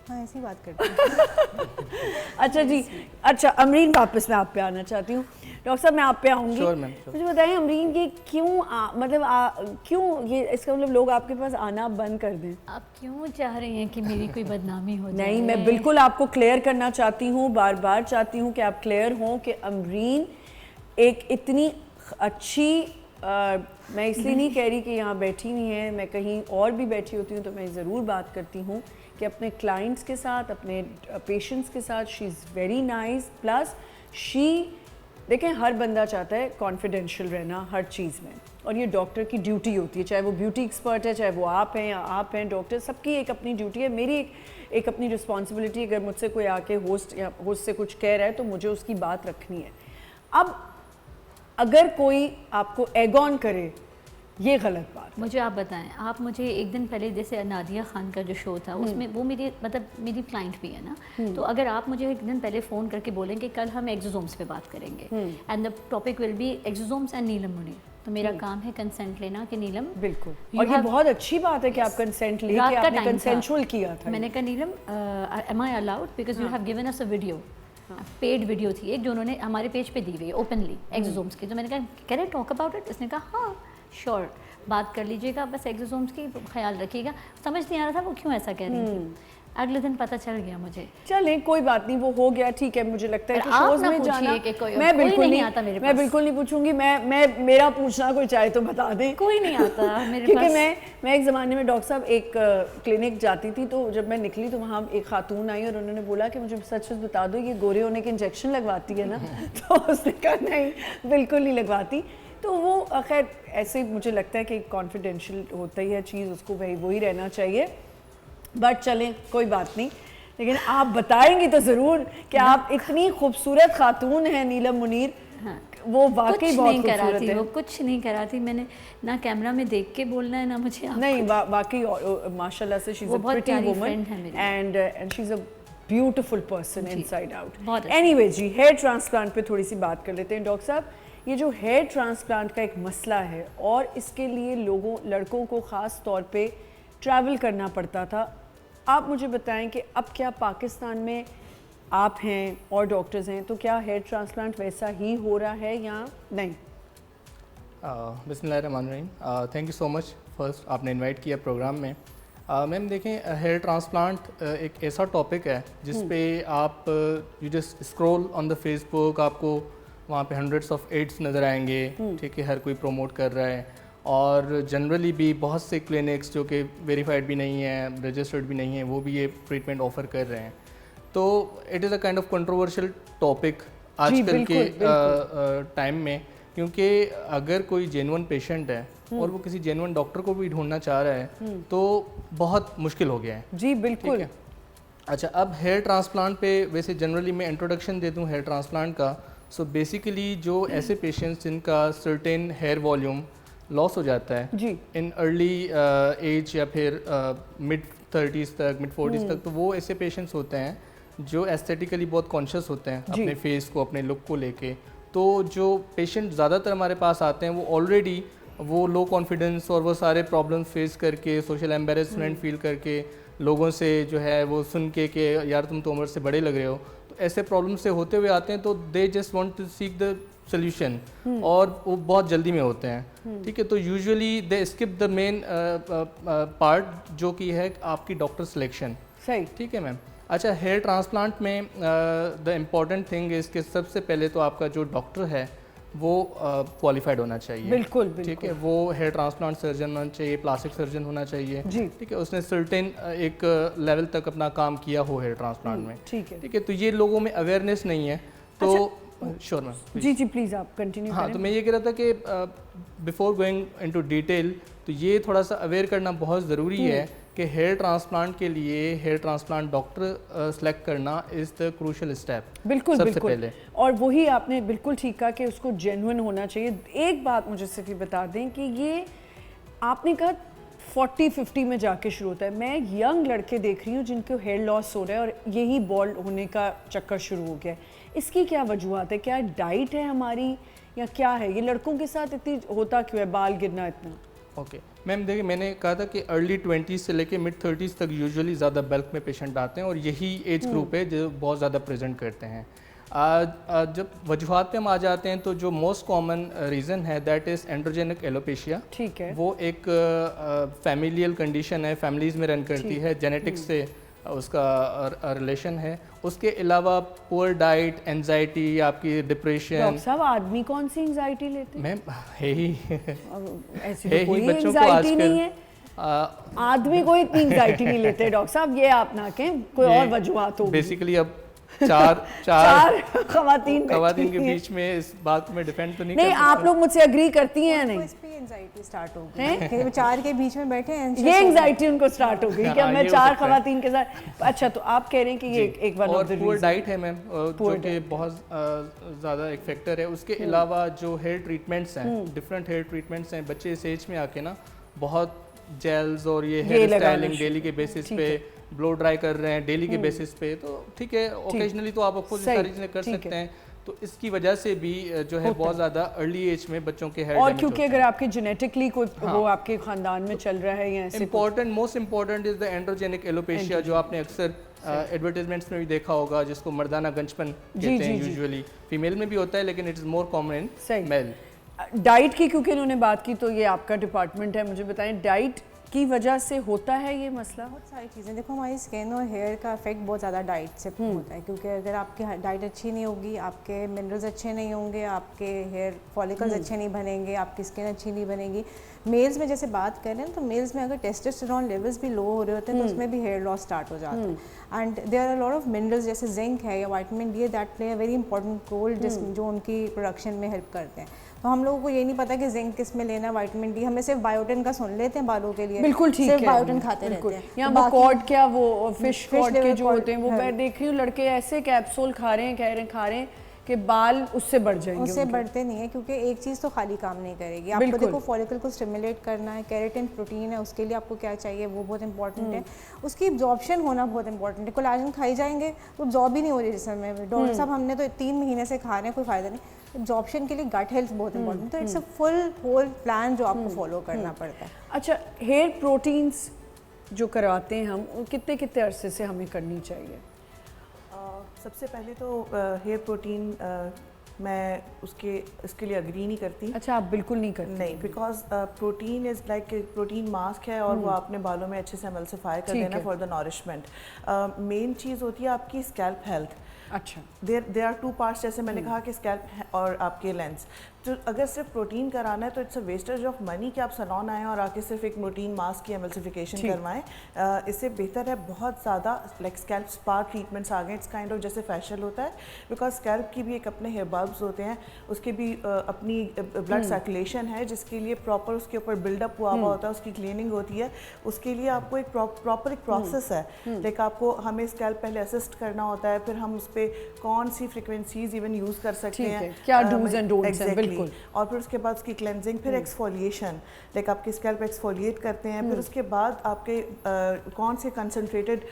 हाँ, ऐसी बात करते हैं। अच्छा जी, अच्छा अमरीन, वापस मैं आप पे आना चाहती हूँ। डॉक्टर साहब मैं आप पे आऊँगी। Sure, ma'am, sure. मुझे बताइए अमरीन, ये क्यों ये इसका मतलब लोग आपके पास आना बंद कर दें? आप क्यों चाह रही हैं कि मेरी कोई बदनामी हो जाए? नहीं, मैं बिल्कुल आपको क्लियर करना चाहती हूँ, बार बार चाहती हूँ कि आप क्लियर हों कि अमरीन एक इतनी अच्छी मैं इसलिए नहीं कह रही कि यहाँ बैठी हुई है, मैं कहीं और भी बैठी होती हूँ तो मैं ज़रूर बात करती हूँ कि अपने क्लाइंट्स के साथ, अपने पेशेंट्स के साथ she is very nice. Plus देखें, हर बंदा चाहता है कॉन्फिडेंशियल रहना हर चीज़ में, और ये डॉक्टर की ड्यूटी होती है, चाहे वो ब्यूटी एक्सपर्ट है, चाहे वो आप हैं या आप हैं डॉक्टर, सबकी एक अपनी ड्यूटी है। मेरी एक अपनी रिस्पॉन्सिबिलिटी, अगर मुझसे कोई आके होस्ट से कुछ कह रहा है तो मुझे उसकी बात रखनी है। अब अगर कोई आपको एगॉन करे, ये गलत बात। मुझे आप बताएं, आप मुझे एक दिन पहले जैसे नादिया खान का जो शो था उसमें वो मेरी मेरी क्लाइंट भी है ना, तो अगर आप मुझे एक दिन पहले फ़ोन करके बोलें कि कल हम एक्सोसोम्स पे बात करेंगे and the topic will be exosomes and Neelam Munir, तो मेरा काम है कंसेंट लेना कि नीलम बिल्कुल, और ये बहुत अच्छी बात है कि आप कंसेंट लिए, कि आपने कंसेंशुअल किया था। मैंने कहा Neelam am I allowed because you have given us a video, paid video थी एक जो उन्होंने हमारे पेज पे दी हुई है ओपनली एक्सोसोम्स की, तो मैंने कहा can I talk about it? इसने कहा हाँ श्योर, बात कर लीजिएगा, बस एक्सोसोम्स की ख्याल रखिएगा। समझ नहीं आ रहा था वो क्यों ऐसा कह रही थी। अगले दिन पता चल गया मुझे। चलें, कोई बात नहीं, वो हो गया, ठीक है। मुझे लगता है कि आप शोज ना में जाना मैं बिल्कुल नहीं आता मेरे पास। मैं बिल्कुल नहीं पूछूंगी। मैं मेरा पूछना कोई चाहे तो बता दें। कोई नहीं आता मेरे क्योंकि पास। मैं एक ज़माने में डॉक्टर साहब एक क्लिनिक जाती थी, तो जब मैं निकली तो वहाँ एक खातून आई और उन्होंने बोला कि मुझे सच सच बता दो, ये गोरे होने के इंजेक्शन लगवाती है ना? तो उसने कहा नहीं, बिल्कुल नहीं लगवाती। तो वो खैर ऐसे मुझे लगता है कि कॉन्फिडेंशियल होता ही है चीज़, उसको वही रहना चाहिए। बट चलें, कोई बात नहीं, लेकिन आप बताएंगी तो ज़रूर कि आप इतनी खूबसूरत खातून हैं नीलम मुनीर। हाँ, वो वाकई बहुत नहीं खूबसूरत कराती, है। वो कुछ नहीं कराती। मैंने ना कैमरा में देख के बोलना है ना मुझे नहीं, वाकई माशाल्लाह से she is a pretty woman and she is a beautiful person inside out. Anyway जी, हेयर ट्रांसप्लांट पे थोड़ी सी बात कर लेते हैं। डॉक्टर साहब, ये जो हेयर ट्रांसप्लांट का एक मसला है और इसके लिए लड़कों को ख़ास तौर पे ट्रैवल करना पड़ता था, आप मुझे बताएं कि अब क्या पाकिस्तान में आप हैं और डॉक्टर्स हैं, तो क्या हेयर ट्रांसप्लांट वैसा ही हो रहा है या नहीं? बिस्मिल्लाहिर्रहमानिर्रहीम, thank you so much first, आपने इनवाइट किया प्रोग्राम में। मैम देखें, हेयर ट्रांसप्लांट एक ऐसा टॉपिक है जिस पे आप you just scroll on the Facebook, आपको वहाँ पे हंड्रेड्स ऑफ एड्स नज़र आएंगे, ठीक है, हर कोई प्रमोट कर रहा है, और जनरली भी बहुत से क्लिनिक्स जो कि वेरीफाइड भी नहीं है, रजिस्टर्ड भी नहीं है, वो भी ये ट्रीटमेंट ऑफ़र कर रहे हैं। तो it is a kind of controversial topic आजकल के टाइम में, क्योंकि अगर कोई जेन्युइन पेशेंट है और वो किसी जेन्युइन डॉक्टर को भी ढूंढना चाह रहा है तो बहुत मुश्किल हो गया है। जी बिल्कुल। अच्छा, अब हेयर ट्रांसप्लांट पे वैसे जनरली मैं इंट्रोडक्शन देता हूँ हेयर ट्रांसप्लांट का। सो बेसिकली जो ऐसे पेशेंट्स जिनका सर्टेन हेयर वॉल्यूम लॉस हो जाता है जी इन अर्ली एज या फिर मिड 30s तक, मिड 40s तक, तो वो ऐसे पेशेंट्स होते हैं जो एस्थेटिकली बहुत कॉन्शियस होते हैं अपने फेस को, अपने लुक को लेके। तो जो पेशेंट ज़्यादातर हमारे पास आते हैं वो ऑलरेडी वो लो कॉन्फिडेंस और वो सारे प्रॉब्लम फेस करके, सोशल एम्बेरसमेंट फील करके, लोगों से जो है वो सुन के कि यार तुम तो उम्र से बड़े लग रहे हो, तो ऐसे प्रॉब्लम से होते हुए आते हैं, तो they just want to seek the solution, और वो बहुत जल्दी में होते हैं, ठीक है। तो usually they skip the main part जो कि है आपकी डॉक्टर सिलेक्शन, सही, ठीक है मैम। अच्छा, हेयर ट्रांसप्लांट में द इम्पॉर्टेंट थिंग इज़ कि सबसे पहले तो आपका जो डॉक्टर है वो क्वालिफाइड होना चाहिए, बिल्कुल ठीक है। वो हेयर ट्रांसप्लांट सर्जन होना चाहिए, प्लास्टिक सर्जन होना चाहिए, जी, ठीक है। उसने सर्टेन एक लेवल तक अपना काम किया हो हेयर ट्रांसप्लांट में, ठीक है, ठीक है। तो ये लोगों में अवेयरनेस नहीं है, तो श्योर मैम, जी जी प्लीज़ आप कंटिन्यू हाँ। करें। तो मैं ये कह रहा था कि बिफोर गोइंग इनटू डिटेल, तो ये थोड़ा सा अवेयर करना बहुत ज़रूरी है कि हेयर ट्रांसप्लांट के लिए हेयर ट्रांसप्लांट डॉक्टर सेलेक्ट करना इज़ द क्रूशियल स्टेप, बिल्कुल सबसे बिल्कुल पहले। और वही आपने बिल्कुल ठीक कहा कि उसको जेन्युइन होना चाहिए। एक बात मुझे सिर्फ ये बता दें कि ये आपने कहा 40-50 में जाके शुरू होता है। मैं यंग लड़के देख रही हूँ जिनको हेयर लॉस हो रहा है और यही बॉल्ड होने का चक्कर शुरू हो गया है। इसकी क्या वजूहत है? क्या डाइट है हमारी या क्या है? ये लड़कों के साथ इतनी होता क्यों है, बाल गिरना इतना? ओके मैम, देखिए मैंने कहा था कि अर्ली 20s से लेके मिड 30s तक यूजुअली ज़्यादा बल्क में पेशेंट आते हैं, और यही एज ग्रुप है जो बहुत ज़्यादा प्रेजेंट करते हैं। जब वजूहत पे हम आ जाते हैं, तो जो मोस्ट कॉमन रीज़न है दैट इज़ एंड्रोजेनिक एलोपेशिया, ठीक है, वो एक फैमिलियल कंडीशन है, फैमिलीज़ में रन करती है, जेनेटिक्स से उसका रिलेशन है। उसके अलावा पुअर डाइट, एंजाइटी, आपकी डिप्रेशन। डॉक्टर साहब आदमी कौन सी एंजाइटी लेते हैं? मैम है ही ऐसी है तो कोई ही बच्चों को एंजाइटी नहीं आजकल है, आदमी कोई इतनी एंजाइटी नहीं लेते। डॉक्टर साहब ये आप ना कहें, कोई और वजूहत होगी। बेसिकली अब चार खवातीन के बीच में इस बात में डिफेंड तो नहीं नहीं, कर आप लोग मुझसे एग्री करती हैं या उनको नहीं? इस पे एंजाइटी स्टार्ट हो गई कि वो चार के बीच में बैठे हैं, ये एंजाइटी उनको स्टार्ट हो गई कि अब हाँ, मैं ये हो चार सकता है। खवातीन के साथ। अच्छा, तो आप कह रहे हैं कि ये एक वन और of the poor reason. Diet है मैम, जो कि बहुत ज़्यादा एक फैक्टर है। उसके अलावा जो हेयर ट्रीटमेंट्स हैं, डिफरेंट हेयर ट्रीटमेंट्स हैं, बच्चे इस एज में आके ना बहुत जेल्स और ये हेयर स्टाइलिंग डेली के बेसिस पे, ब्लो ड्राई कर रहे हैं डेली के बेसिस पे, तो ठीक है, ओकेजनली तो आप आपको सारी चीज़ें कर सकते हैं। तो इसकी वजह से भी जो है बहुत ज़्यादा अर्ली एज में बच्चों के हेयर और क्योंकि अगर आपके जेनेटिकली कोई वो आपके खानदान में चल रहा है या ऐसे important, most important is the androgenic alopecia, जो आपने अक्सर एडवर्टाइजमेंट्स में भी देखा होगा, जिसको मर्दाना गंजपन कहते हैं। यूजुअली फीमेल में भी होता है, लेकिन it is more common in male. Diet की क्योंकि इन्होंने बात की, तो ये आपका डिपार्टमेंट है, मुझे बताएं डाइट की वजह से होता है ये मसला? बहुत सारी चीज़ें, देखो हमारी स्किन और हेयर का इफेक्ट बहुत ज़्यादा डाइट से होता है, क्योंकि अगर आपकी डाइट अच्छी नहीं होगी, आपके मिनरल्स अच्छे नहीं होंगे, आपके हेयर फॉलिकल्स अच्छे नहीं बनेंगे, आपकी स्किन अच्छी नहीं बनेगी। मेल्स में जैसे बात करें तो मेल्स में अगर टेस्टोस्टेरोन लेवल्स भी लो हो रहे होते हैं तो उसमें भी हेयर लॉस स्टार्ट हो जाता है। And there are lot of minerals जैसे जिंक है या vitamin D, that play a very important role जो उनकी प्रोडक्शन में हेल्प करते हैं। तो हम लोगों को ये नहीं पता कि जिंक किस में लेना, विटामिन डी हमें सिर्फ बायोटिन का सुन लेते हैं बालों के लिए, बिल्कुल ठीक सिर्फ है, बायोटिन खाते रहते हैं। या वो कॉड क्या वो फिश कॉड के जो कॉड, होते हैं वो मैं देख रही हूँ लड़के ऐसे कैप्सूल खा रहे हैं, खा रहे हैं कि बाल उससे बढ़ जाएंगे। उससे बढ़ते नहीं है, क्योंकि एक चीज़ तो खाली काम नहीं करेगी। आपको देखो फॉलिकल को स्टिमुलेट करना है, केराटिन प्रोटीन है, उसके लिए आपको क्या चाहिए वो बहुत इंपॉर्टेंट है। उसकी एब्जॉर्प्शन होना बहुत इंपॉर्टेंट है। कोलाजन खाई जाएंगे तो एब्जॉर्ब ही नहीं हो रही जिसमें। डॉक्टर साहब हमने तो 3 महीने से खा रहे हैं, कोई फ़ायदा नहीं। एब्जॉर्प्शन के लिए गट हेल्थ बहुत इंपॉर्टेंट, तो it's a full whole plan जो आपको फॉलो करना पड़ता है। अच्छा, हेयर प्रोटीन्स जो करवाते हैं हम, कितने कितने अरसे से हमें करनी चाहिए? सबसे पहले तो हेयर प्रोटीन मैं इसके लिए अग्री नहीं करती। अच्छा, आप बिल्कुल नहीं करती? नहीं, because protein is like protein mask है और वो आपने बालों में अच्छे से एमल्सिफाई कर देना फॉर द नॉरिशमेंट। मेन चीज़ होती है आपकी स्कैल्प हेल्थ। अच्छा, देयर आर 2 पार्ट्स, जैसे मैंने कहा कि स्कैल्प और आपके लेंस। तो अगर सिर्फ प्रोटीन कराना है तो it's a wastage of money कि आप सैलून आएँ और आके सिर्फ एक प्रोटीन मास्क की एमल्सिफिकेशन करवाएं। इससे बेहतर है बहुत ज़्यादा लाइक स्कैल्प स्पा ट्रीटमेंट्स आ गए, इट्स काइंड ऑफ जैसे फेशियल होता है, बिकॉज स्कैल्प की भी एक अपने हेयर बल्ब्स होते हैं, उसके भी अपनी ब्लड सर्कुलेशन है जिसके लिए प्रॉपर उसके ऊपर बिल्डअप हुआ हुआ होता है, उसकी क्लीनिंग होती है। उसके लिए आपको एक प्रॉपर एक प्रोसेस है, लाइक आपको हमें स्कैल्प पहले असिस्ट करना होता है, फिर हम उस पर कौन सी फ्रिक्वेंसीज इवन यूज़ कर सकते हैं, क्या डूज एंड डोंट्स हैं, बिल्कुल। और फिर उसके बाद उसकी क्लेंजिंग, फिर एक्सफोलिएशन, लाइक आपकी स्कैल्प एक्सफोलिएट करते हैं, फिर उसके बाद आपके कौन से कंसनट्रेटेड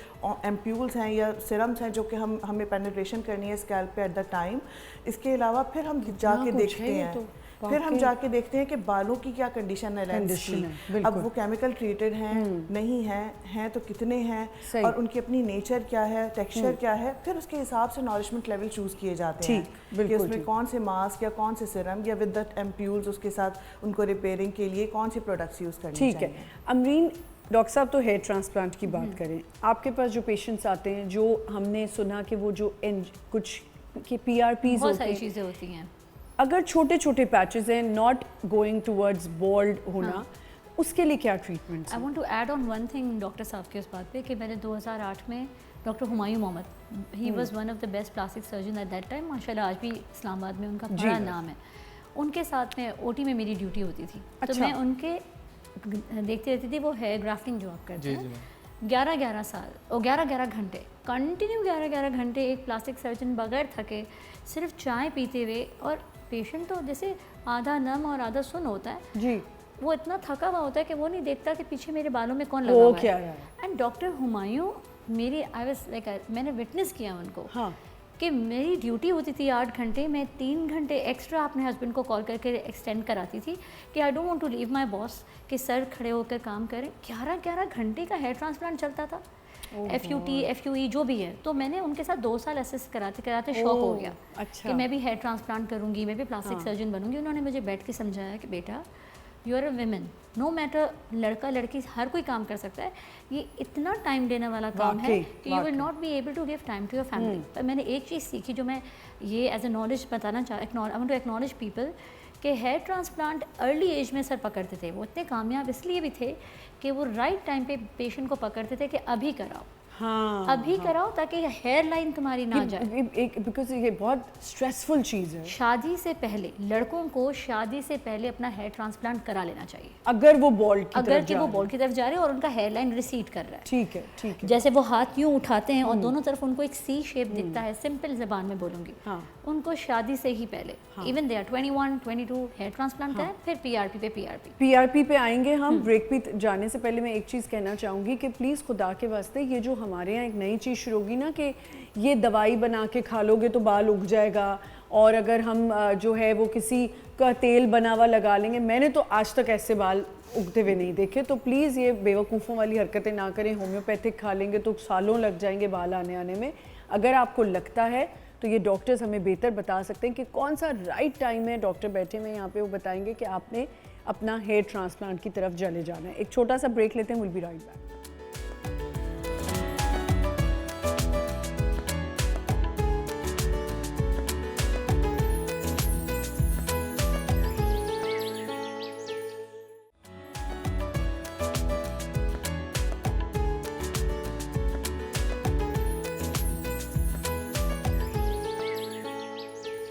एम्प्यूल्स हैं या सिरम्स हैं जो कि हमें पेनिट्रेशन करनी है स्कैल्प पे एट द टाइम। इसके अलावा फिर हम जाके देखते हैं फिर हम जाके देखते हैं कि बालों की क्या कंडीशन है लेंस की, अब वो केमिकल ट्रीटेड हैं नहीं हैं तो कितने हैं और उनकी अपनी नेचर क्या है, टेक्सचर क्या है, फिर उसके हिसाब से नॉरिशमेंट लेवल चूज किए जाते हैं कि उसमें कौन से मास्क या कौन से सिरम या विद द एम्प्यूल्स उसके साथ उनको रिपेयरिंग के लिए कौन सी प्रोडक्ट्स यूज करनी चाहिए। ठीक है अमरीन, डॉक्टर साहब तो हेयर ट्रांसप्लांट की बात करें, आपके पास जो पेशेंट्स आते हैं जो हमने सुना कि वो जो कुछ के PRPs बहुत होते सारी हैं, चीज़ें होती हैं, अगर छोटे छोटे पैचेस हैं नॉट गोइंग टुवर्ड्स बोल्ड होना, उसके लिए क्या treatment? I want to add on one thing doctor साहब के उस बात पे कि मैंने 2008 में डॉक्टर Humayun Mohammad, he was one of the best plastic surgeon at that time, माशाल्लाह आज भी इस्लामाबाद में उनका बड़ा नाम है। उनके साथ में OT में मेरी ड्यूटी होती थी, तो मैं उनके देखती रहती थी वो हेयर ग्राफ्टिंग जो आप करते हैं 11-11 साल और 11-11 घंटे कंटिन्यू 11-11 घंटे एक प्लास्टिक सर्जन बगैर थके सिर्फ चाय पीते हुए, और पेशेंट तो जैसे आधा नम और आधा सुन होता है जी, वो इतना थका हुआ होता है कि वो नहीं देखता कि पीछे मेरे बालों में कौन लगा हुआ क्या है। एंड डॉक्टर हुमायूं मेरी आई वाज लाइक, मैंने विटनेस किया उनको कि मेरी ड्यूटी होती थी 8 घंटे, मैं 3 घंटे एक्स्ट्रा अपने हस्बैंड को कॉल करके एक्सटेंड कराती थी कि I don't want to leave my boss, कि सर खड़े होकर काम करें। 11-11 घंटे का हेयर ट्रांसप्लांट चलता था, FUT FUE जो भी है। तो मैंने उनके साथ 2 साल असिस्ट कराते कराते शौक हो गया कि मैं भी हेयर ट्रांसप्लांट करूँगी, मैं भी प्लास्टिक सर्जन बनूंगी। उन्होंने मुझे बैठ के समझाया कि बेटा you are a women, no matter लड़का लड़की हर कोई काम कर सकता है, ये इतना टाइम देने वाला काम है कि you will not be able to give time to your family. पर मैंने एक चीज़ सीखी जो मैं ये एज ए नॉलेज बताना I want to acknowledge people कि हेयर ट्रांसप्लांट अर्ली एज में सर पकड़ते थे, वो इतने कामयाब इसलिए भी थे कि वो राइट टाइम पे पेशेंट को पकड़ते थे कि अभी कराओ, अभी कराओ ताकि हेयर लाइन तुम्हारी ना जाए। बिकॉज ये बहुत स्ट्रेसफुल चीज़ है। शादी से पहले लड़कों को शादी से पहले अपना हेयर ट्रांसप्लांट करा लेना चाहिए अगर वो बॉल्ड की अगर कि वो बॉल्ड की तरफ जा रहे हैं और उनका हेयर लाइन रिसीड कर रहा है। ठीक है, ठीक है। जैसे वो हाथ यूं उठाते हैं और दोनों तरफ उनको एक C शेप दिखता है, सिंपल जबान में बोलूँगी, उनको शादी से ही पहले even they are 21 22 hair transplant करें, फिर PRP पे आएंगे हम। ब्रेक पे जाने से पहले मैं एक चीज़ कहना चाहूँगी कि प्लीज़ खुदा के वास्ते ये जो हमारे यहाँ एक नई चीज़ शुरू होगी ना कि ये दवाई बना के खा लोगे तो बाल उग जाएगा, और अगर हम जो है वो किसी का तेल बना हुआ लगा लेंगे, मैंने तो आज तक ऐसे बाल उगते हुए नहीं देखे। तो प्लीज़ ये बेवकूफ़ों वाली हरकतें ना करें। होम्योपैथिक खा लेंगे तो सालों लग जाएंगे बाल आने में। अगर आपको लगता है तो ये डॉक्टर्स हमें बेहतर बता सकते हैं कि कौन सा राइट टाइम है। डॉक्टर बैठे हुए यहाँ पे, वो बताएंगे कि आपने अपना हेयर ट्रांसप्लांट की तरफ चले जाना है। एक छोटा सा ब्रेक लेते हैं, will be right back.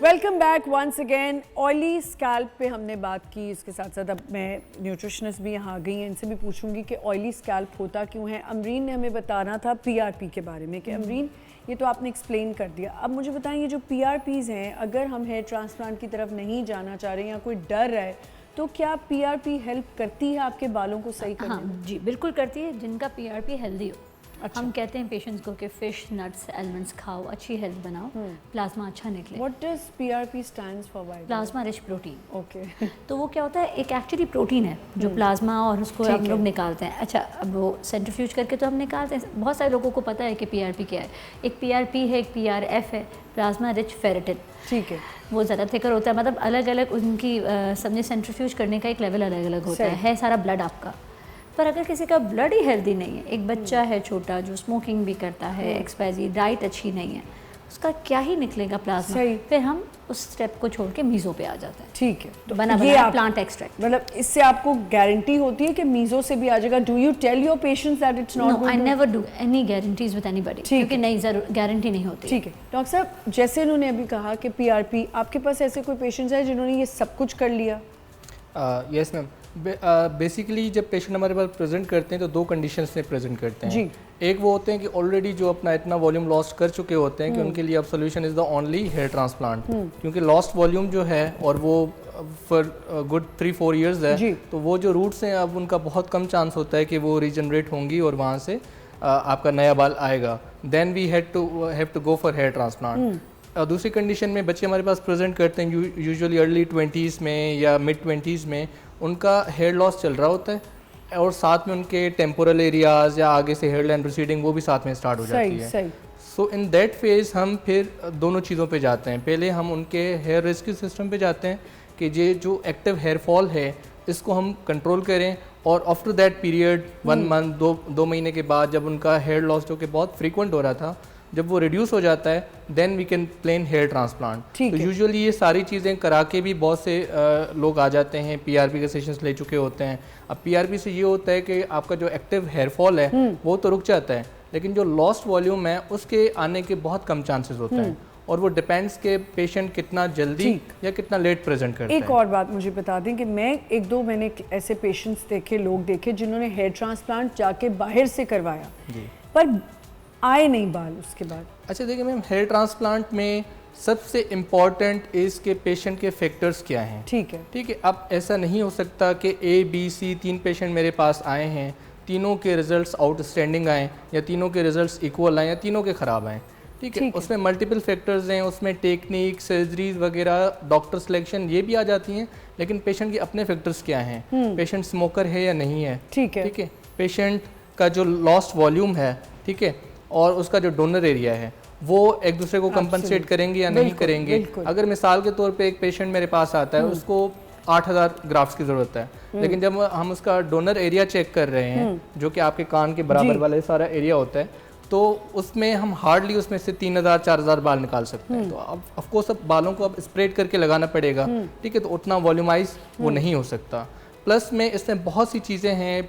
Welcome back once again. Oily scalp पे हमने बात की, इसके साथ साथ अब मैं न्यूट्रिशनिस्ट भी यहाँ आ गई हैं, इनसे भी पूछूंगी कि ऑयली स्कैल्प होता क्यों है। अमरीन ने हमें बताना था PRP के बारे में कि अमरीन ये तो आपने एक्सप्लेन कर दिया। अब मुझे बताएं ये जो PRPs हैं, अगर हम हेयर ट्रांसप्लांट की तरफ नहीं जाना चाह रहे या कोई डर है तो क्या PRP हेल्प करती है आपके बालों को सही करने में? जी बिल्कुल करती है, जिनका PRP हेल्दी हो। अच्छा। हम कहते हैं पेशेंट्स को कि फिश नट्स एलमंड्स खाओ, अच्छी हेल्थ बनाओ, प्लाज्मा अच्छा निकले। What does PRP stands for? Plasma rich protein. Okay. तो वो क्या होता है, एक एक्चुअली प्रोटीन है जो प्लाज्मा और उसको हम लोग निकालते हैं। अच्छा, अब वो सेंट्रीफ्यूज करके तो हम निकालते हैं। बहुत सारे लोगों को पता है कि PRP क्या है। एक PRP है, एक PRF है, प्लाज्मा रिच फेरेटिन। ठीक है। वो ज़्यादा थिकर होता है, मतलब अलग अलग उनकी समझे सेंट्रीफ्यूज करने का एक लेवल अलग अलग होता है सारा ब्लड आपका। पर अगर किसी का ब्लड ही हेल्दी नहीं है, एक बच्चा है छोटा जो स्मोकिंग भी करता है, एक्सपायरी डाइट अच्छी नहीं है, उसका क्या ही निकलेगा प्लाज्मा। फिर हम उस स्टेप को छोड़ के मीज़ो पे आ जाते हैं। ठीक है, तो बना प्लांट एक्सट्रैक्ट, मतलब इससे आपको गारंटी होती है कि मीज़ो से भी आ जाएगा। Do you tell your patients that it's not? No, I never do any guarantees with anybody, क्योंकि नहीं जरूर गारंटी नहीं होती। ठीक है डॉक्टर साहब, जैसे उन्होंने अभी कहा कि PRP, आपके पास ऐसे कोई पेशेंट्स हैं जिन्होंने ये सब कुछ कर लिया? यस मैम, बेसिकली जब पेशेंट हमारे पास प्रेजेंट करते हैं तो 2 कंडीशंस में प्रेजेंट करते हैं जी। एक वो होते हैं कि ऑलरेडी जो अपना इतना वॉल्यूम लॉस्ट कर चुके होते हैं कि उनके लिए अब solution is the only hair transplant, क्योंकि लॉस्ट वॉल्यूम जो है और वो फॉर गुड 3-4 ईयर्स है, तो वो जो रूट्स हैं अब उनका बहुत कम चांस होता है कि वो रीजनरेट होंगी और वहाँ से आपका नया बाल आएगा। Then we have to go for hair transplant. दूसरी कंडीशन में बच्चे हमारे पास प्रेजेंट करते हैं यूजुअली अर्ली 20s में या मिड 20s में, उनका हेयर लॉस चल रहा होता है और साथ में उनके टेम्पोरल एरियाज या आगे से हेयर लाइन रिसीडिंग वो भी साथ में स्टार्ट हो जाती है। सही। सो इन दैट फेज हम फिर दोनों चीज़ों पे जाते हैं। पहले हम उनके हेयर रेस्क्यू सिस्टम पे जाते हैं कि ये जो एक्टिव हेयर फॉल है इसको हम कंट्रोल करें, और आफ्टर दैट पीरियड 1 मंथ, दो महीने के बाद जब उनका हेयर लॉस जो कि बहुत फ्रीक्वेंट हो रहा था, जब वो रिड्यूस हो जाता है then we can plan hair transplant. तो यूजुअली ये सारी चीज़ें करा के भी बहुत से लोग आ जाते हैं, पीआरपी के सेशंस ले चुके होते हैं। अब पीआरपी से ये होता है कि आपका जो एक्टिव हेयर फॉल है वो तो रुक जाता है, लेकिन जो लॉस्ट वॉल्यूम है उसके आने के बहुत कम चांसेस होते हैं, और वो डिपेंड्स के पेशेंट कितना जल्दी या कितना लेट प्रेजेंट करता है। एक और बात मुझे बता दें कि मैं 1-2 मैंने ऐसे पेशेंट्स देखे, लोग देखे जिन्होंने हेयर ट्रांसप्लांट जाके बाहर से करवाया पर आए नहीं बाल उसके बाद। अच्छा देखिए मैम, हेयर ट्रांसप्लांट में सबसे इम्पॉर्टेंट इसके पेशेंट के फैक्टर्स क्या हैं। ठीक है। अब ऐसा नहीं हो सकता कि ABC 3 पेशेंट मेरे पास आए हैं, तीनों के रिजल्ट्स आउटस्टैंडिंग आए या तीनों के रिजल्ट्स इक्वल आए या तीनों के ख़राब आए। ठीक है, उसमें मल्टीपल फैक्टर्स हैं, उसमें टेक्निक, सर्जरीज वगैरह, डॉक्टर सिलेक्शन ये भी आ जाती हैं, लेकिन पेशेंट के अपने फैक्टर्स क्या हैं, पेशेंट स्मोकर है या नहीं है, ठीक है, पेशेंट का जो लॉस्ट वॉल्यूम है, ठीक है, और उसका जो डोनर एरिया है वो एक दूसरे को कंपनसेट करेंगे या नहीं करेंगे। अगर मिसाल के तौर पे एक पेशेंट मेरे पास आता है, उसको 8000 ग्राफ्ट्स की ज़रूरत है, लेकिन जब हम उसका डोनर एरिया चेक कर रहे हैं जो कि आपके कान के बराबर वाला सारा एरिया होता है, तो उसमें हम हार्डली उसमें से 3000-4000 बाल निकाल सकते हैं। तो अब ऑफकोर्स अब बालों को अब स्प्रेड करके लगाना पड़ेगा, ठीक है, तो उतना वॉल्यूमाइज वो नहीं हो सकता। प्लस में इसमें बहुत सी चीज़ें हैं,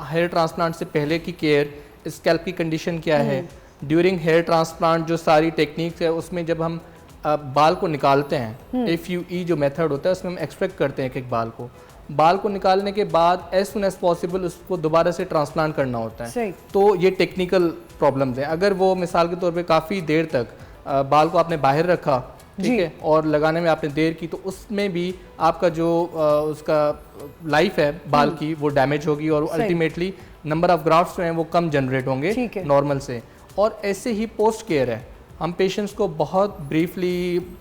हेयर ट्रांसप्लांट से पहले की केयर, स्कैल्प की कंडीशन क्या है, ड्यूरिंग हेयर ट्रांसप्लांट जो सारी टेक्निक्स है उसमें जब हम बाल को निकालते हैं, FUE जो मेथड होता है उसमें हम एक्सट्रैक्ट करते हैं एक बाल को निकालने के बाद एज सुन एज पॉसिबल उसको दोबारा से ट्रांसप्लांट करना होता है। तो ये टेक्निकल प्रॉब्लम्स हैं। अगर वो मिसाल के तौर पे काफ़ी देर तक बाल को आपने बाहर रखा, ठीक है, और लगाने में आपने देर की, तो उसमें भी आपका जो उसका लाइफ है बाल की वो डैमेज होगी और अल्टीमेटली नंबर ऑफ ग्राफ्ट्स जो हैं वो कम जनरेट होंगे नॉर्मल से। और ऐसे ही पोस्ट केयर है, हम पेशेंट्स को बहुत ब्रीफली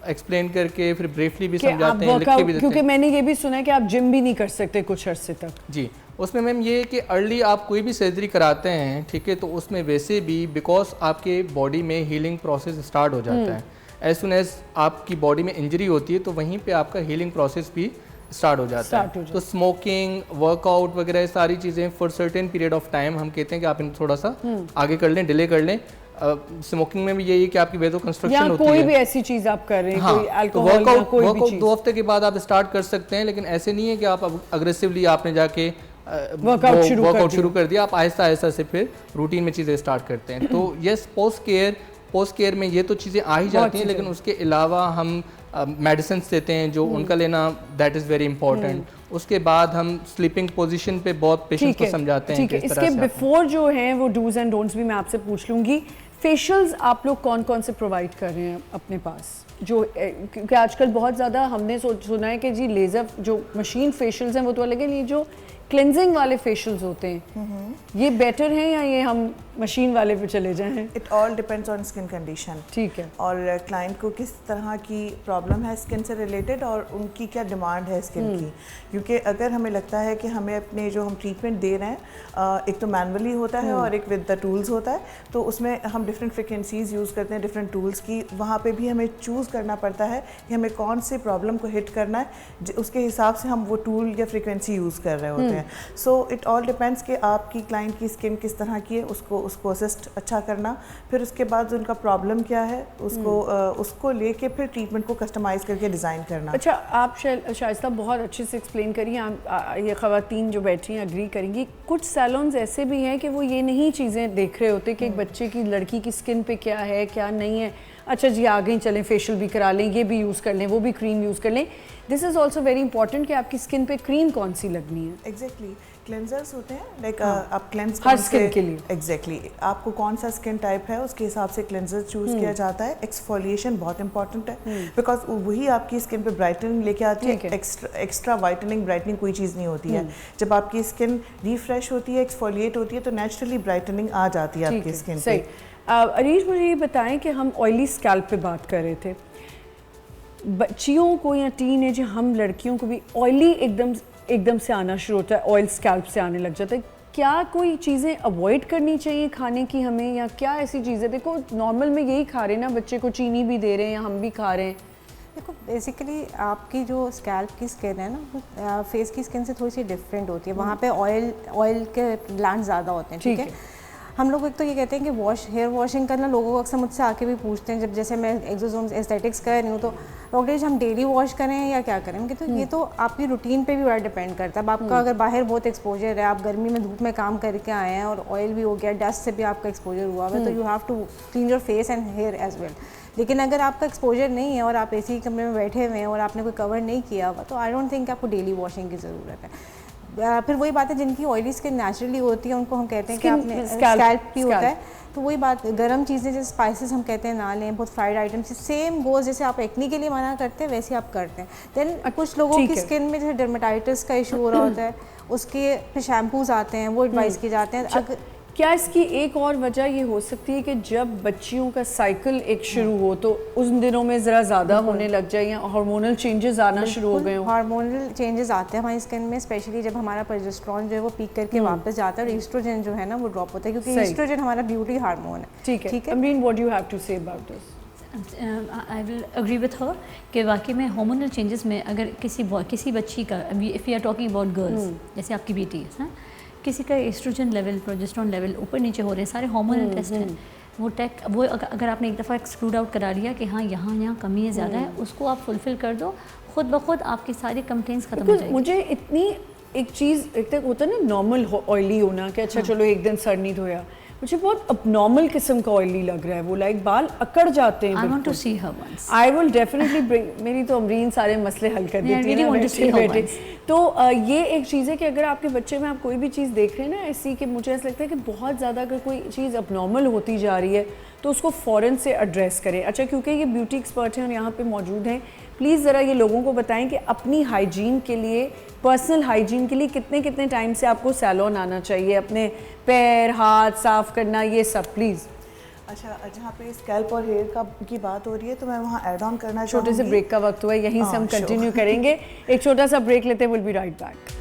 एक्सप्लेन करके फिर ब्रीफली भी समझाते हैं, लिख के भी देते हैं। क्योंकि मैंने ये भी सुना है कि आप जिम भी नहीं कर सकते कुछ अर्से तक। जी, उसमें मैम ये है कि अर्ली आप कोई भी सर्जरी कराते हैं, ठीक है, तो उसमें वैसे भी बिकॉज आपके बॉडी में हीलिंग प्रोसेस स्टार्ट हो जाता है। एज सुन एज आपकी बॉडी में इंजरी होती है तो वहीं पे आपका हीलिंग प्रोसेस भी स्टार्ट हो जाता है। तो स्मोकिंग, वर्कआउट वगैरह सारी चीज़ें for certain period of time हम कहते हैं कि आप इनको थोड़ा सा आगे कर लें, डिले कर लें। स्मोकिंग में भी यही है कि आपकी वेजो कंस्ट्रक्शन होती है, कोई भी ऐसी चीज आप कर रहे हैं, हाँ, कोई अल्कोहल या कोई भी चीज 2 हफ्ते के बाद आप स्टार्ट कर सकते हैं, लेकिन ऐसे नहीं है कि आप अग्रेसिवली आपने जाके वर्कआउट शुरू कर दिया। आप आहिस्ता आहिस्ता से फिर रूटीन में चीज़ें स्टार्ट करते हैं। तो यस, पोस्ट केयर में ये तो चीज़ें आ ही जाती हैं, लेकिन उसके अलावा हम मेडिसिन देते हैं जो उनका लेना दैट इज़ वेरी इंपॉर्टेंट। उसके बाद हम स्लीपिंग पोजीशन पे बहुत पेशेंट्स को समझाते हैं। ठीक है, इसके बिफोर जो हैं वो डूज एंड डोंट्स भी मैं आपसे पूछ लूँगी। फेशियल्स आप लोग कौन कौन से प्रोवाइड कर रहे हैं अपने पास? जो क्योंकि आजकल बहुत ज़्यादा हमने सुना है कि जी लेज़र जो मशीन फेशियल्स हैं वो तो अलग है, ये जो क्लेंजिंग वाले फेशियल्स होते हैं ये बेटर हैं या ये हम मशीन वाले पे चले जाएं? It all depends on skin condition. ठीक है, और क्लाइंट को किस तरह की प्रॉब्लम है स्किन से रिलेटेड और उनकी क्या डिमांड है स्किन की। क्योंकि अगर हमें लगता है कि हमें अपने जो हम ट्रीटमेंट दे रहे हैं एक तो मैनुअली होता है और एक विद द टूल्स होता है, तो उसमें हम डिफरेंट फ्रिक्वेंसीज यूज़ करते हैं डिफरेंट टूल्स की। वहाँ पे भी हमें चूज़ करना पड़ता है कि हमें कौन से प्रॉब्लम को हिट करना है, उसके हिसाब से हम वो टूल या फ्रिक्वेंसी यूज़ कर रहे होते हैं। सो इट ऑल डिपेंड्स कि आपकी क्लाइंट की स्किन किस तरह की है, उसको असिस्ट अच्छा करना, फिर उसके बाद उनका प्रॉब्लम क्या है उसको लेके फिर ट्रीटमेंट को कस्टमाइज़ करके डिज़ाइन करना। अच्छा, आप शाइस्ता बहुत अच्छे से एक्सप्लेन करिए, ये ख़वातीन जो बैठी हैं अग्री करेंगी। कुछ सैलून्स ऐसे भी हैं कि वो ये नहीं चीज़ें देख रहे होते कि एक बच्चे की, लड़की की स्किन पे क्या है क्या नहीं है। अच्छा जी, आ गई, चलें फेशियल भी करा लें, ये भी यूज़ कर लें, वो भी क्रीम यूज़ कर लें। This is also very important कि आपकी स्किन पे क्रीम कौन सी लगनी है। एग्जैक्टली, क्लेंजर्स होते हैं लाइक आप क्लेंज हर स्किन के लिए। एग्जैक्टली, आपको कौन सा स्किन टाइप है उसके हिसाब से क्लेंजर चूज किया जाता है। एक्सफोलिएशन बहुत इंपॉर्टेंट है बिकॉज वही आपकी स्किन पे ब्राइटनिंग लेके आती है। एक्स्ट्रा वाइटनिंग ब्राइटनिंग कोई चीज़ नहीं होती है। जब आपकी स्किन रिफ्रेश होती है, एक्सफोलिएट होती है, तो नेचुरली ब्राइटनिंग आ जाती है आपकी स्किन पे। अरीश मुझे ये बताएं कि हम ऑयली स्कैल्प पे बात कर रहे थे, बच्चियों को या टीन एज हम लड़कियों को भी ऑयली एकदम से आना शुरू होता है, ऑयल स्कैल्प से आने लग जाता है, क्या कोई चीज़ें अवॉइड करनी चाहिए खाने की हमें, या क्या ऐसी चीज़ें, देखो नॉर्मल में यही खा रहे हैं ना, बच्चे को चीनी भी दे रहे हैं या हम भी खा रहे हैं। देखो बेसिकली आपकी जो स्कैल्प की स्किन है ना, फेस की स्किन से थोड़ी सी डिफरेंट होती है, वहाँ पे ऑयल के ग्लैंड ज़्यादा होते हैं, ठीक है। हम लोग एक तो ये कहते हैं कि हेयर वॉशिंग करना, लोगों को अक्सर मुझसे आके भी पूछते हैं, जब जैसे मैं एक्सोसोम्स एस्थेटिक्स कर रही हूँ तो डॉक्टर जी हम डेली वॉश करें या क्या करें, तो ये तो आपकी रूटीन पे भी बड़ा डिपेंड करता है। अब आपका अगर बाहर बहुत एक्सपोजर है, आप गर्मी में धूप में काम करके आए हैं और ऑयल भी हो गया, डस्ट से भी आपका एक्सपोजर हुआ है, तो you have to clean your face and hair as well. लेकिन अगर आपका एक्सपोजर नहीं है और आप एसी कमरे में बैठे हुए हैं और आपने कोई कवर नहीं किया हुआ, तो आई डोंट थिंक आपको डेली वॉशिंग की ज़रूरत है। फिर वही बात है, जिनकी ऑयली स्किन नेचुरली होती है उनको हम कहते हैं कि आपने स्कैल्प भी होता है, तो वही बात, गर्म चीज़ें जैसे स्पाइसेस हम कहते हैं ना लें, बहुत फ्राइड आइटम्स, सेम गोज जैसे आप एक्नी के लिए मना करते हैं वैसे आप करते हैं। देन कुछ लोगों की स्किन में जैसे डर्मेटाइटिस का इशू हो रहा होता है, उसके फिर शैम्पूज आते हैं, वो एडवाइस किए जाते हैं। क्या इसकी एक और वजह ये हो सकती है कि जब बच्चियों का साइकिल एक शुरू हो तो उन दिनों में ज़रा ज़्यादा होने लग जाए या हार्मोनल चेंजेस आना शुरू हो गए हों? हार्मोनल चेंजेस आते हैं हमारी स्किन में, स्पेशली जब हमारा प्रोजेस्टेरोन जो है वो पीक करके वापस जाता है और ईस्ट्रोजन जो है ना वो ड्रॉप होता है, क्योंकि ईस्ट्रोजन हमारा ब्यूटी हार्मोन है। ठीक है, Amreen what you have to say about this? I will agree with her कि वाकई में हार्मोनल चेंजेस में अगर किसी बच्ची का, if you are talking about girls, जैसे आपकी बेटी है, किसी का एस्ट्रोजन लेवल, प्रोजेस्टेरोन लेवल ऊपर नीचे हो रहे हैं, सारे हार्मोनल टेस्ट हैं, वो अगर आपने एक दफ़ा एक्सक्लूड आउट करा लिया कि हाँ यहाँ कमी है ज़्यादा है, उसको आप फुलफ़िल कर दो, खुद ब खुद आपकी सारी कंप्लेंट्स खत्म हो जाएगी। मुझे इतनी एक चीज़, एक तक होता है ना नॉर्मल ऑयली होना कि अच्छा चलो एक दिन सर नहीं धोया, मुझे बहुत अबनॉर्मल किस्म का ऑयली लग रहा है, वो लाइक बाल अकड़ जाते हैं। I want to see her once. I will definitely bring, मेरी तो अमरीन सारे मसले हल कर देती है ना। तो ये एक चीज़ है कि अगर आपके बच्चे में आप कोई भी चीज़ देख रहे हैं ना ऐसी, कि मुझे ऐसा लगता है कि बहुत ज़्यादा अगर कोई चीज़ अबनॉर्मल होती जा रही है तो उसको फ़ौरन से एड्रेस करें। अच्छा, क्योंकि ये ब्यूटी एक्सपर्ट हैं और यहाँ पे मौजूद हैं, प्लीज़ ज़रा ये लोगों को बताएं कि अपनी हाइजीन के लिए, पर्सनल हाइजीन के लिए कितने टाइम से आपको सैलून आना चाहिए, अपने पैर हाथ साफ़ करना, ये सब प्लीज़। अच्छा, जहाँ पे स्कैल्प और हेयर की बात हो रही है तो मैं वहाँ ऐड ऑन करना चाहूँगी। छोटे से ब्रेक का वक्त हुआ है, यहीं से हम कंटिन्यू करेंगे। एक छोटा सा ब्रेक लेते हैं, will be right back.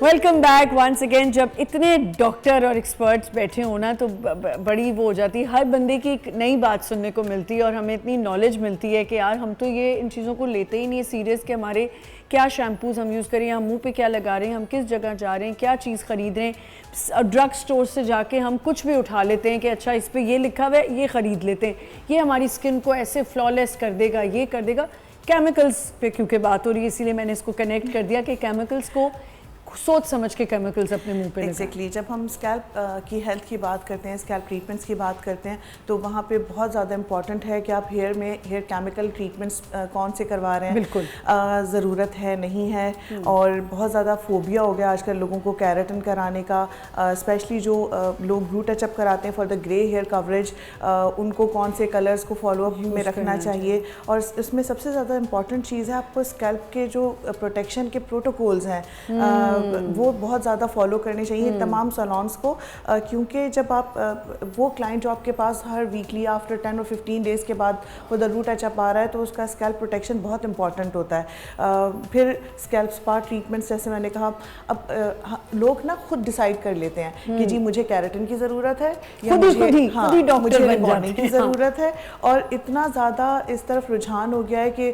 Welcome back once again. जब इतने डॉक्टर और एक्सपर्ट्स बैठे हो ना तो बड़ी वो हो जाती है, हर बंदे की एक नई बात सुनने को मिलती है और हमें इतनी नॉलेज मिलती है कि यार हम तो ये इन चीज़ों को लेते ही नहीं है सीरियस कि हमारे क्या शैम्पूज़ हम यूज़ करें, हम मुंह पे क्या लगा रहे हैं, हम किस जगह जा रहे हैं, क्या चीज़ ख़रीद रहे हैं। ड्रग स्टोर से जाके हम कुछ भी उठा लेते हैं कि अच्छा इस पर ये लिखा हुआ है, ये ख़रीद लेते हैं, ये हमारी स्किन को ऐसे फ्लॉलेस कर देगा, ये कर देगा। केमिकल्स पे क्योंकि बात हो रही है इसीलिए मैंने इसको कनेक्ट कर दिया कि केमिकल्स को सोच समझ के केमिकल्स अपने मुंह पे एग्जैक्टली जब हम स्कैल्प की हेल्थ की बात करते हैं, स्कैल्प ट्रीटमेंट्स की बात करते हैं, तो वहाँ पे बहुत ज़्यादा इंपॉर्टेंट है कि आप हेयर केमिकल ट्रीटमेंट्स कौन से करवा रहे हैं, बिल्कुल ज़रूरत है नहीं है। और बहुत ज़्यादा फोबिया हो गया आजकल लोगों को केराटिन कराने का, स्पेशली जो लोग ब्लू टचअप कराते हैं for the grey hair coverage, उनको कौन से कलर्स को फॉलोअप में रखना चाहिए। और इसमें सबसे ज़्यादा इंपॉर्टेंट चीज़ है आपको स्कैल्प के जो प्रोटेक्शन के प्रोटोकॉल्स हैं वो बहुत ज़्यादा फॉलो करने चाहिए तमाम सैलून्स को, क्योंकि जब आप वो क्लाइंट जो आपके पास हर वीकली आफ्टर 10 और 15 डेज़ के बाद वो द रूट टचअप आ रहा है तो उसका स्कैल्प प्रोटेक्शन बहुत इंपॉर्टेंट होता है। फिर स्कैल्प स्पा ट्रीटमेंट्स जैसे मैंने कहा, अब लोग ना खुद डिसाइड कर लेते हैं कि जी मुझे केराटिन की ज़रूरत है या मुझे रिबॉन्डिंग की ज़रूरत है, और इतना ज़्यादा इस तरफ रुझान हो गया है कि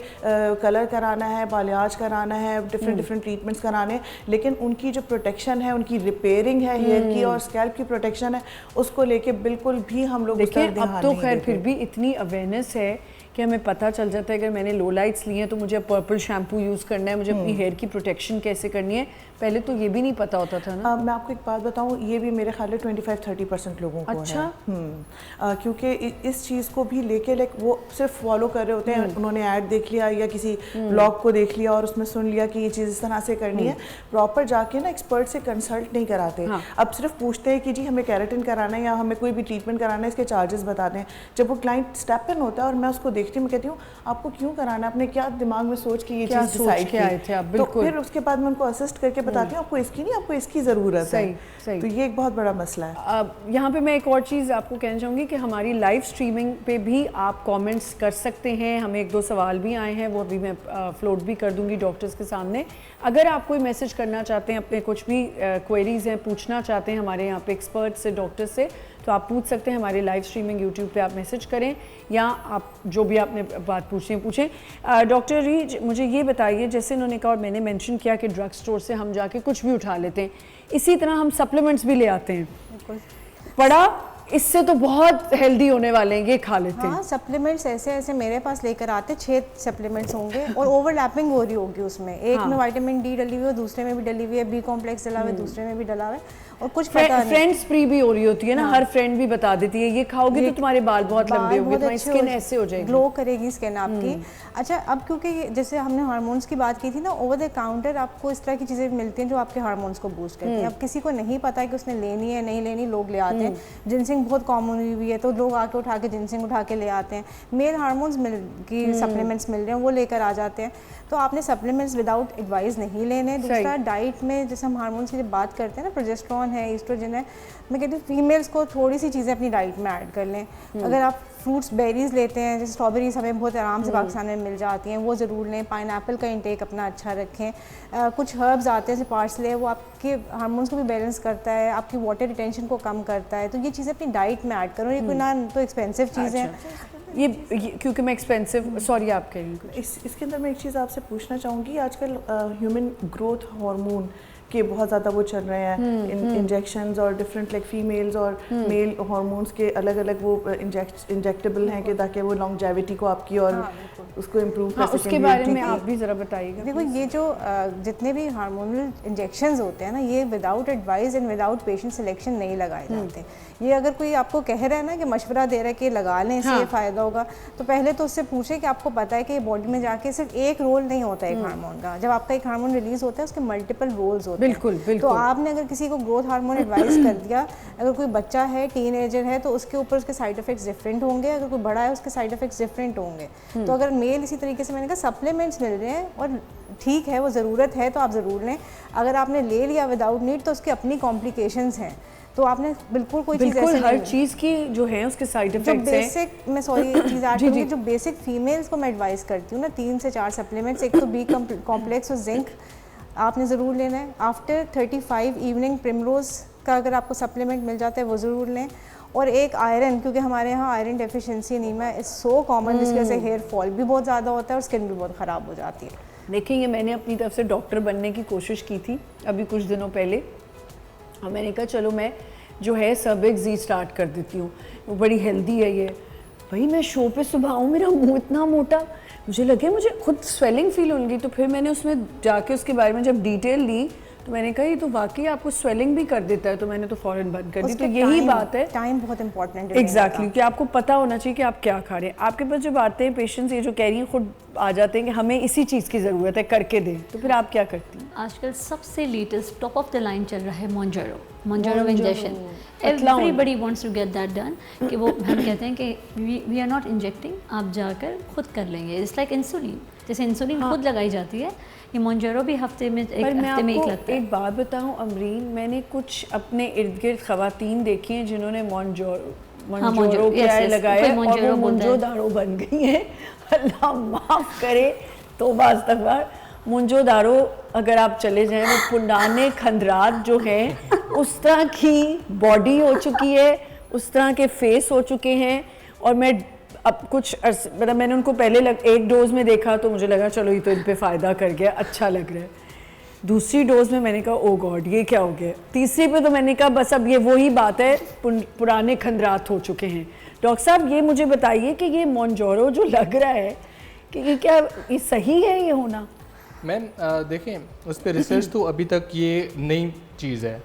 कलर कराना है, बालियाज कराना है, डिफरेंट ट्रीटमेंट्स कराने हैं, लेकिन उनकी जो प्रोटेक्शन है, उनकी रिपेयरिंग है हेयर की और स्कैल्प की प्रोटेक्शन है, उसको लेके बिल्कुल भी हम लोग देखिए अब तो खैर फिर भी इतनी अवेयरनेस है कि हमें पता चल जाता है अगर मैंने लो लाइट्स लिए हैं तो मुझे पर्पल शैम्पू यूज़ करना है, मुझे अपनी हेयर की प्रोटेक्शन कैसे करनी है, पहले तो ये भी नहीं पता होता था ना। मैं आपको एक बात बताऊं, ये भी मेरे ख्याल में 25-30% लोगों को अच्छा? है। क्योंकि इस चीज़ को भी लेके लाइक वो सिर्फ फॉलो कर रहे होते हैं, उन्होंने ऐड देख लिया या किसी ब्लॉग को देख लिया और उसमें सुन लिया कि ये चीज़ इस तरह से करनी है, प्रॉपर जाके ना एक्सपर्ट से कंसल्ट नहीं कराते। हाँ। अब सिर्फ पूछते हैं कि जी हमें केराटिन कराना है या हमें कोई भी ट्रीटमेंट कराना है, इसके चार्जेस बताते हैं। जब वो क्लाइंट स्टेप इन होता है और मैं उसको देखती हूँ, मैं कहती हूँ आपको क्यों कराना है, आपने क्या दिमाग में सोच के ये चीज़ डिसाइड के आए थे आप? की? तो बिल्कुल। फिर उसके बाद मैं उनको असिस्ट करके बताती हूँ आपको इसकी नहीं, आपको इसकी ज़रूरत है। सही। तो ये एक बहुत बड़ा मसला है। यहाँ पे मैं एक और चीज़ आपको कहना चाहूँगी कि हमारी लाइव स्ट्रीमिंग पे भी आप कमेंट्स कर सकते हैं। हमें 1-2 सवाल भी आए हैं, वो भी मैं फ्लोट भी कर दूँगी डॉक्टर्स के सामने। अगर आप कोई मैसेज करना चाहते हैं, अपने कुछ भी क्वेरीज़ हैं पूछना चाहते हैं हमारे यहाँ पे एक्सपर्ट से, डॉक्टर से, तो आप पूछ सकते हैं। हमारी लाइव स्ट्रीमिंग यूट्यूब पे आप मैसेज करें या आप जो भी आपने बात पूछनी है पूछें। डॉक्टर री मुझे ये बताइए, जैसे उन्होंने कहा और मैंने मेंशन किया कि ड्रग स्टोर से हम जाके कुछ भी उठा लेते हैं, इसी तरह हम सप्लीमेंट्स भी ले आते हैं। पढ़ा इससे तो बहुत हेल्दी होने वाले हैं, ये खा लेते हैं। हाँ, सप्लीमेंट्स ऐसे मेरे पास लेकर आते 6 सप्लीमेंट्स होंगे और ओवरलैपिंग हो रही होगी उसमें। एक में विटामिन डी डली हुई है, दूसरे में भी डली हुई है, बी कॉम्प्लेक्स डला हुआ है, दूसरे में भी डला हुआ है, और कुछ पता नहीं। फ्रेंड्स फ्री भी हो रही होती है ना, हर फ्रेंड भी बता देती है ये खाओगे तो तुम्हारे बाल बहुत लंबे होंगे, तुम्हारी स्किन ऐसे हो जाएगी, ग्लो करेगी स्किन आपकी। अच्छा, अब क्योंकि जैसे हमने हार्मोन्स की बात की थी ना, ओवर द काउंटर आपको इस तरह की चीज़ें मिलती हैं जो आपके हार्मोन्स को बूस्ट करती हैं। अब किसी को नहीं पता है कि उसने लेनी है नहीं लेनी, लोग ले आते हैं। जिनसिंग बहुत कॉमन हुई है तो लोग आके उठा के जिनसिंग उठा के ले आते हैं। मेल हार्मोन्स की सप्लीमेंट्स मिल रहे हैं वो लेकर आ जाते हैं। तो आपने सप्लीमेंट्स विदाउट एडवाइस नहीं लेने। दूसरा, डाइट में जैसे हम हार्मोन्स की जब बात करते हैं ना, प्रोजेस्टेरोन है, ईस्ट्रोजन है, मैं कहती हूँ फीमेल्स को थोड़ी सी चीज़ें अपनी डाइट में ऐड कर लें। अगर आप फ्रूट्स बेरीज लेते हैं, जैसे स्ट्रॉबेरीज हमें बहुत आराम से पाकिस्तान में मिल जाती हैं, वो ज़रूर लें। पाइनएप्पल का इंटेक अपना अच्छा रखें। कुछ हर्ब्स आते हैं जैसे पार्सले, वो आपके हार्मोन्स को भी बैलेंस करता है, आपकी वाटर रिटेंशन को कम करता है। तो ये चीज़ें अपनी डाइट में ऐड करो। ये कोई ना तो एक्सपेंसिव चीज़ें हैं। ये क्योंकि मैं एक्सपेंसिव, सॉरी आप कह रही हैं। इसके अंदर मैं एक चीज़ आपसे पूछना चाहूँगी, आजकल ह्यूमन ग्रोथ हार्मोन के बहुत ज़्यादा वो चल रहे हैं, इंजेक्शंस और डिफरेंट लाइक फीमेल्स और मेल हार्मोन्स के अलग अलग वो इंजेक्टेबल हैं कि ताकि वो लॉन्गजेविटी को आपकी और उसको इम्प्रूव कर सकें। उसके बारे में आप भी ज़रा बताइएगा। देखो, ये जो जितने भी हार्मोनल इंजेक्शंस होते हैं ना, ये without advice and without patient selection नहीं लगाए जाते। ये अगर कोई आपको कह रहा है ना कि मशवरा दे रहा है कि लगा लें इससे ये फ़ायदा होगा, तो पहले तो उससे पूछे कि आपको पता है कि बॉडी में जाके सिर्फ एक रोल नहीं होता है एक हार्मोन का। जब आपका एक हार्मोन रिलीज होता है उसके मल्टीपल रोल्स होते हैं। बिल्कुल। तो आपने अगर किसी को ग्रोथ हार्मोन एडवाइस कर दिया, अगर कोई बच्चा है, टीनेजर है, तो उसके ऊपर उसके साइड इफेक्ट्स डिफरेंट होंगे। अगर कोई बड़ा है उसके साइड इफेक्ट्स डिफरेंट होंगे। तो अगर मेल इसी तरीके से, मैंने कहा सप्लीमेंट्स मिल रहे हैं और ठीक है, वो ज़रूरत है तो आप ज़रूर लें। अगर आपने ले लिया विदाउट नीड तो उसकी अपनी कॉम्प्लिकेशंस हैं, तो आपने बिल्कुल कोई चीज़ ऐसे हर चीज़ की जो है उसके साइड इफेक्ट्स हैं। बेसिक, मैं सॉरी चीज़ ऐड करूँगी, जो बेसिक फीमेल्स को मैं एडवाइस करती हूँ ना, 3 से 4 सप्लीमेंट्स। एक तो बी कॉम्प्लेक्स और जिंक आपने ज़रूर लेना है। आफ्टर 35 इवनिंग प्रिमरोज़ का अगर आपको सप्लीमेंट मिल जाता है वो ज़रूर लें। और एक आयरन, क्योंकि हमारे यहाँ iron deficiency anaemia is so common, जिसकी वजह से हेयर फॉल भी बहुत ज़्यादा होता है और स्किन भी बहुत ख़राब हो जाती है। देखिए, ये मैंने अपनी तरफ से डॉक्टर बनने की कोशिश की थी अभी कुछ दिनों पहले, और मैंने कहा चलो मैं जो है सर्बिक्स स्टार्ट कर देती हूँ, वो बड़ी हेल्दी है ये। भाई मैं शो पे सुबह आऊँ, मेरा मुंह इतना मोटा, मुझे लगे मुझे खुद स्वेलिंग फील होने लगी। तो फिर मैंने उसमें जाके उसके बारे में जब डिटेल ली तो मैंने कहा ये तो वाकई आपको स्वेलिंग भी कर देता है, तो मैंने तो फ़ौरन बंद कर दी। तो यही बात है, टाइम बहुत इंपॉर्टेंट है। एग्जैक्टली, कि आपको पता होना चाहिए कि आप क्या खा रहे हैं। आपके पास जब आते हैं पेशेंट्स, ये जो कह रही हैं, खुद आ जाते हैं कि हमें इसी चीज़ की ज़रूरत है, करके दें, तो फिर आप क्या करती हैं? आजकल सबसे latest top of the line चल रहा है Mounjaro injection. Everybody wants to get that done. कि वो हम कहते हैं कि वी आर नॉट इंजेक्टिंग, आप जाकर खुद कर लेंगे। इट्स लाइक इंसुलिन, जैसे इंसुलिन खुद लगाई जाती है, ये मोंजारो भी हफ्ते में एक लगता है। एक बात बताऊं अमरीन, मैंने कुछ अपने इर्द गिर्द खवातीन देखी हैं जिन्होंने मोंजारो क्या लगाया और वो मुंजोदारो बन गई है। अल्लाह माफ़ करे, तौबा अस्तगफार। मुंजोदारो अगर आप चले जाएं, वो पुंडाने खंदरात जो हैं उस तरह की बॉडी हो चुकी है, उस तरह के फेस हो चुके हैं। और मैं अब कुछ मतलब मैंने उनको पहले एक डोज में देखा तो मुझे लगा चलो ये तो इन पे फ़ायदा कर गया, अच्छा लग रहा है। दूसरी डोज में मैंने कहा ओ गॉड ये क्या हो गया। तीसरी पे तो मैंने कहा बस अब ये वही बात है, पुराने खंदरात हो चुके हैं। डॉक्टर साहब ये मुझे बताइए कि ये मोंजारो जो लग रहा है कि ये क्या ये सही है ये होना? मैम देखें उस पर रिसर्च तो अभी तक ये नई चीज़ है,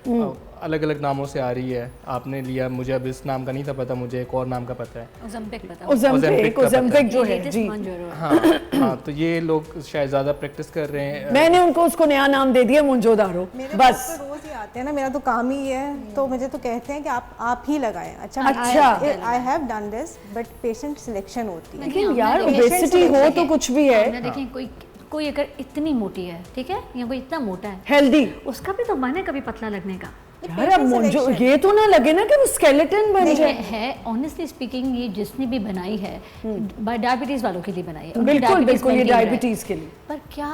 अलग अलग नामों से आ रही है। आपने लिया, मुझे अब इस नाम का नहीं था पता, मुझे एक और नाम का पता है, ओज़ेम्पिक पता ओज़ेम्पिक जो है जी। हाँ तो ये लोग शायद ज़्यादा प्रैक्टिस कर रहे हैं। मैंने उनको उसको नया नाम दे दिया मुंजोदारो, मेरे बस। पास तो रोज ही आते हैं ना, मेरा तो काम ही है, तो मुझे तो कहते हैं कि आप ही लगाएं। अच्छा I have done this, but patient selection होती है। लेकिन यार ओबेसिटी हो तो कुछ भी है। देखें कोई अगर इतनी मोटी है, ठीक है, या कोई इतना मोटा है, हेल्दी, उसका भी तो मन है कभी पतला लगने का। यार अब मुंजो ये तो ना लगे ना कि वो स्केलेटन बन जाए। है ऑनेस्टली स्पीकिंग, ये जिसने भी बनाई है डायबिटीज वालों के लिए बनाई है। बिल्कुल बिल्कुल, ये डायबिटीज के लिए। पर क्या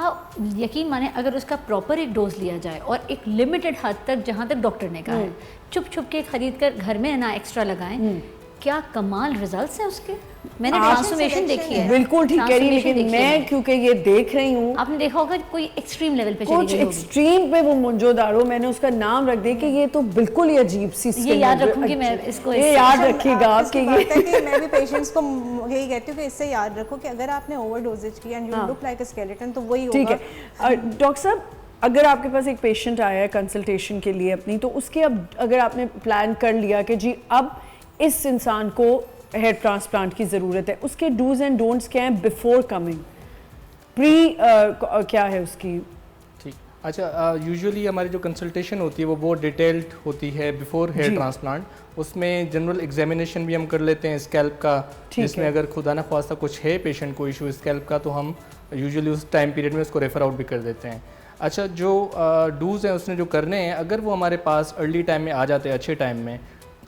यकीन माने, अगर उसका प्रॉपर एक डोज लिया जाए और एक लिमिटेड हद तक, जहाँ तक डॉक्टर ने कहा है, छुप छुप के खरीद कर घर में ना एक्स्ट्रा लगाएं, क्या कमाल रिजल्ट्स हैं उसके। मैंने ट्रांसफॉर्मेशन देखी है। बिल्कुल ठीक कह रही है, लेकिन मैं क्योंकि ये देख रही हूँ, आपने देखा होगा कोई एक्सट्रीम लेवल पे कुछ एक्सट्रीम पे वो मुंजोदारो, मैंने उसका नाम रख दिया कि ये तो बिल्कुल ही अजीब सी। ये याद रखूंगी मैं इसको, ये याद रखिएगा कि ये मैं भी पेशेंट्स को यही कहती हूँ कि इससे याद रखो कि अगर आपने ओवरडोजेज किया and you look like a skeleton, तो वही होगा। ठीक है डॉक्टर साहब, अगर आपके पास एक पेशेंट आया है कंसल्टेशन के लिए अपनी, तो उसके अब अगर आपने प्लान कर लिया कि जी अब इस इंसान को हेयर ट्रांसप्लांट की ज़रूरत है, उसके डूज एंड डोंट्स क्या हैं बिफोर कमिंग, प्री क्या है उसकी? ठीक, अच्छा यूजुअली हमारी जो कंसल्टेशन होती है वो बहुत डिटेल्ड होती है बिफोर हेयर ट्रांसप्लांट। उसमें जनरल एग्जामिनेशन भी हम कर लेते हैं स्कैल्प का, जिसमें अगर खुदा न ख्वास्ता कुछ है पेशेंट को इशू स्कैल्प का, तो हम यूजुअली उस टाइम पीरियड में उसको रेफ़र आउट भी कर देते हैं। अच्छा, जो डूज हैं उसने जो करने हैं, अगर वो हमारे पास अर्ली टाइम में आ जाते हैं, अच्छे टाइम में,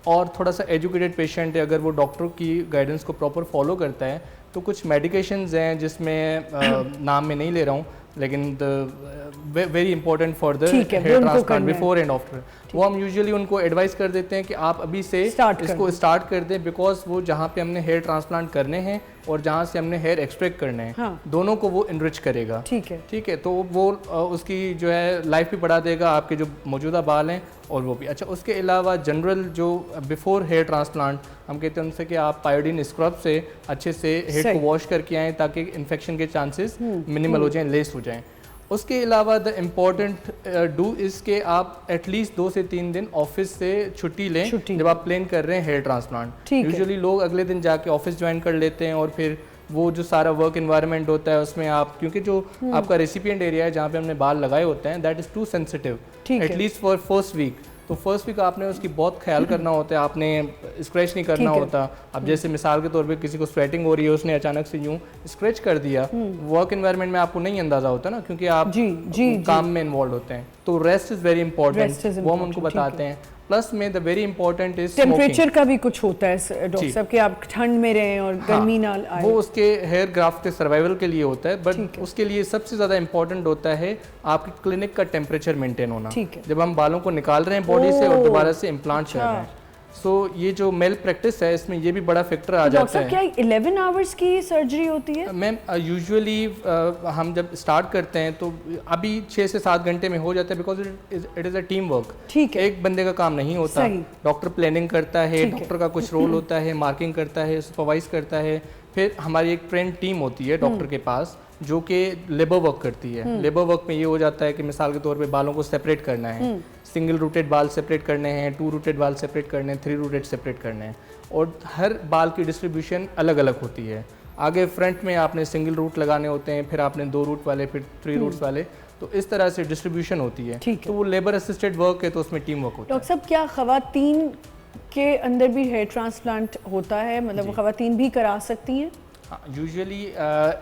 और थोड़ा सा एजुकेटेड पेशेंट है, अगर वो डॉक्टर की गाइडेंस को प्रॉपर फॉलो करता है, तो कुछ मेडिकेशंस हैं जिसमें नाम में नहीं ले रहा हूँ, लेकिन very important for the hair transplant before and after, वो हम यूजुअली उनको एडवाइस कर देते हैं कि आप अभी से इसको स्टार्ट कर दें, बिकॉज वो जहाँ पे हमने हेयर ट्रांसप्लांट करने हैं और जहाँ से हमने हेयर एक्सट्रैक्ट करने हैं, हाँ। दोनों को वो इनरिच करेगा। ठीक है, तो वो उसकी जो है लाइफ भी बढ़ा देगा, आपके जो मौजूदा बाल हैं और वो भी। अच्छा, उसके अलावा जनरल जो बिफोर हेयर ट्रांसप्लांट हम कहते हैं उनसे कि आप पायोडीन स्क्रब से अच्छे से हेयर को वॉश करके आएँ, ताकि इन्फेक्शन के चांसेस मिनिमल हो जाएँ, लेस हो जाएँ। उसके अलावा द इम्पॉर्टेंट डू इज़ के आप एटलीस्ट 2 से 3 दिन ऑफिस से छुट्टी लें जब आप प्लान कर रहे हैं हेयर ट्रांसप्लांट। यूजुअली लोग अगले दिन जाके ऑफिस ज्वाइन कर लेते हैं, और फिर वो जो सारा वर्क इन्वायरमेंट होता है उसमें आप, क्योंकि जो आपका रेसिपिएंट एरिया है जहाँ पे हमने बाल लगाए होते हैं, that is too sensitive at least for first week. तो फर्स्ट वीक आपने उसकी बहुत ख्याल करना होता है, आपने स्क्रैच नहीं करना होता। अब जैसे मिसाल के तौर पे किसी को स्वेटिंग हो रही है, उसने अचानक से यूं स्क्रैच कर दिया, वर्क एनवायरनमेंट में आपको नहीं अंदाजा होता ना, क्योंकि आप काम में इन्वॉल्व होते हैं। तो रेस्ट इज़ वेरी इंपॉर्टेंट, वो हम उनको बताते हैं। प्लस में the very important is temperature का भी कुछ होता है डॉक्टर साहब, कि आप ठंड में रहें और गर्मी ना आए। वो उसके हेयर ग्राफ्ट के सर्वाइवल के लिए होता है, बट उसके लिए सबसे ज़्यादा इंपॉर्टेंट होता है आपकी क्लिनिक का टेम्परेचर मेंटेन होना। जब हम बालों को निकाल रहे हैं बॉडी से और दोबारा से इम्प्लांट कर रहे हैं, सो ये जो मेल प्रैक्टिस है इसमें ये भी बड़ा फैक्टर आ जाता है। क्या 11 आवर्स की सर्जरी होती है? मैम यूजुअली हम जब स्टार्ट करते हैं तो अभी 6 से 7 घंटे में हो जाता है, because it is a team work. ठीक है, एक बंदे का काम नहीं होता, डॉक्टर प्लानिंग करता है, डॉक्टर का कुछ रोल होता है, मार्किंग करता है, सुपरवाइज करता है, फिर हमारी एक ट्रेंड टीम होती है डॉक्टर के पास जो कि लेबर वर्क करती है। लेबर वर्क में ये हो जाता है कि मिसाल के तौर पे बालों को सेपरेट करना है, सिंगल रूटेड बाल सेपरेट करने हैं, 2 रूटेड बाल सेपरेट करने हैं, 3 रूटेड सेपरेट करने हैं, और हर बाल की डिस्ट्रीब्यूशन अलग अलग होती है। आगे फ्रंट में आपने सिंगल रूट लगाने होते हैं, फिर आपने 2 रूट वाले, फिर 3 रूट्स वाले, तो इस तरह से डिस्ट्रीब्यूशन होती है। तो वो लेबर असिस्टेड वर्क है, तो उसमें टीम वर्क होता है। डॉक्टर साहब, क्या ख़वातीन के अंदर भी हेयर ट्रांसप्लांट होता है, मतलब वो ख़वातीन भी करा सकती हैं? यूजुअली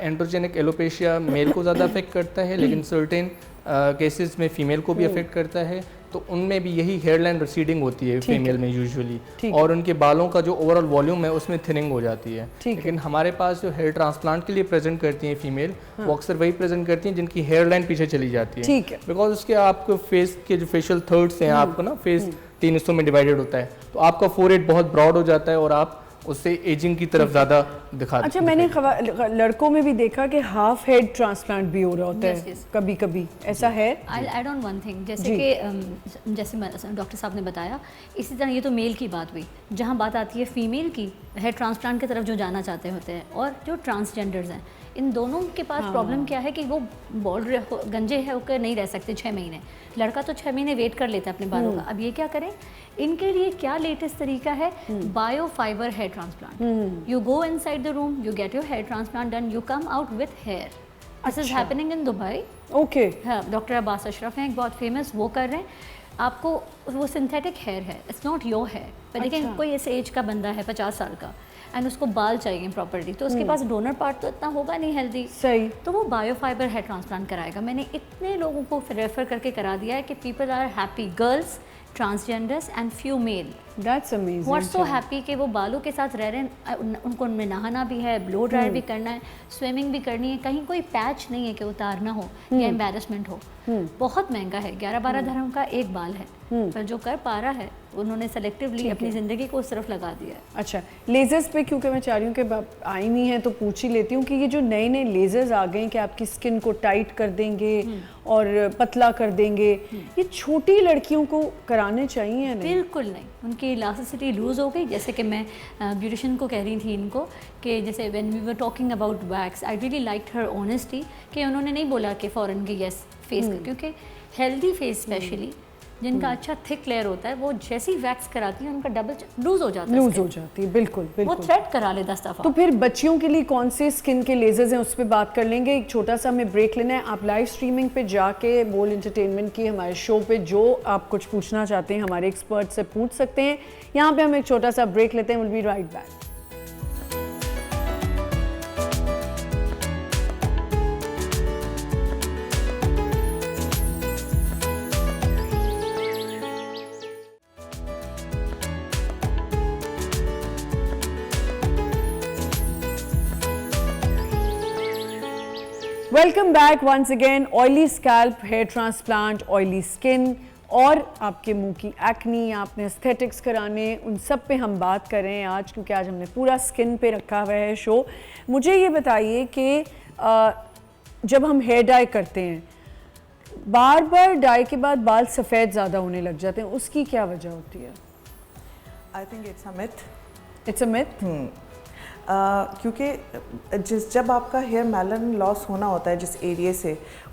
एंड्रोजेनिक एलोपेशिया मेल को ज़्यादा अफेक्ट करता है, लेकिन सर्टेन केसेस में फीमेल को भी अफेक्ट करता है, तो उनमें भी यही हेयरलाइन रिसीडिंग होती है फीमेल में यूजुअली, और उनके बालों का जो ओवरऑल वॉल्यूम है उसमें थिनिंग हो जाती है। लेकिन हमारे पास जो हेयर ट्रांसप्लांट के लिए प्रेजेंट करती हैं फीमेल, वो अक्सर वही प्रेजेंट करती हैं जिनकी हेयरलाइन पीछे चली जाती है, बिकॉज उसके आपको फेस के जो फेशियल थर्ड्स हैं, आपको ना फेस 3 हिस्सों में डिवाइडेड होता है, तो आपका फोरहेड बहुत ब्रॉड हो जाता है और आप उससे एजिंग की तरफ ज़्यादा दिखाते हैं। अच्छा, मैंने लड़कों में भी देखा कि हाफ हेड ट्रांसप्लांट भी हो रहा होता है कभी कभी, ऐसा है? I add on one thing, जैसे कि जैसे डॉक्टर साहब ने बताया, इसी तरह ये तो मेल की बात हुई, जहाँ बात आती है फीमेल की हेयर ट्रांसप्लांट की तरफ जो जाना चाहते होते हैं और जो ट्रांसजेंडर्स हैं, इन दोनों के पास प्रॉब्लम क्या है कि वो गंजे है होकर नहीं रह सकते 6 महीने। लड़का तो 6 महीने वेट कर लेता है अपने बालों का, अब ये क्या करें? इनके लिए क्या लेटेस्ट तरीका है? Bio fibre hair transplant. You go inside the room, you get your hair transplant done, you come out with hair. This is happening in Dubai. Okay. हाँ, डॉक्टर अब्बास अशरफ हैं एक बहुत फेमस, वो कर रहे हैं। आपको वो सिंथेटिक हेयर है, इट्स नॉट योर हेयर। पर देखिए कोई ऐसे एज का बंदा है 50 साल का एंड उसको बाल चाहिए प्रॉपर्टी, तो उसके पास डोनर पार्ट तो इतना होगा नहीं हेल्दी, सही, तो वो बायोफाइबर हेयर ट्रांसप्लांट कराएगा। मैंने इतने लोगों को रेफर करके करा दिया है कि people are happy, girls, transgenders and few male, that's amazing. वो आर सो हैप्पी कि वो बालों के साथ रह रहे हैं, उनको उनमें नहाना भी है, ब्लो ड्रायर भी करना है, स्विमिंग भी करनी है, कहीं कोई पैच नहीं है कि उतारना हो या एम्बैरेसमेंट हो। बहुत महंगा है, 11-12 दिरहम का एक बाल है, पर जो कर पा रहा है उन्होंने सेलेक्टिवली अपनी ज़िंदगी को उस तरफ लगा दिया है। अच्छा, लेजर्स पे क्योंकि मैं चाह रही हूँ कि आई नहीं है तो पूछ ही लेती हूँ कि ये जो नए नए लेजर्स आ गए हैं कि आपकी स्किन को टाइट कर देंगे और पतला कर देंगे, ये छोटी लड़कियों को कराने चाहिए या नहीं? बिल्कुल नहीं, उनकी इलास्टिसिटी लूज़ हो गई। जैसे कि मैं ब्यूटिशियन को कह रही थी इनको कि जैसे when we were talking about wax, I really liked her honesty कि उन्होंने नहीं बोला कि फ़ौरन कि यस फेस का, क्योंकि हेल्दी फेस स्पेशली जिनका अच्छा थिक लेयर होता है, वो जैसी वैक्स कराती हैं उनका डबल लूज हो जाता है, लूज हो जाती है। बिल्कुल वो बिल्कुल। थ्रेड करा ले 10 दफ़ा। तो फिर बच्चियों के लिए कौन से स्किन के लेजर्स हैं उस पर बात कर लेंगे। एक छोटा सा हमें ब्रेक लेना है। आप लाइव स्ट्रीमिंग पे जाके बोल एंटरटेनमेंट की हमारे शो पे जो आप कुछ पूछना चाहते हैं हमारे एक्सपर्ट से पूछ सकते हैं। यहाँ पे हम एक छोटा सा ब्रेक लेते हैं, will be right back. Welcome back once again. Oily scalp, hair transplant, oily skin और आपके मुंह की एक्नी या आपने एस्थेटिक्स कराने, उन सब पे हम बात कर रहे हैं आज, क्योंकि आज हमने पूरा स्किन पे रखा हुआ है शो। मुझे ये बताइए कि जब हम हेयर डाई करते हैं, बार बार डाई के बाद बाल सफ़ेद ज़्यादा होने लग जाते हैं, उसकी क्या वजह होती है? I think it's a myth. It's a myth. क्योंकि जब आपका हेयर मेलन लॉस होना होता है जिस एरिया से,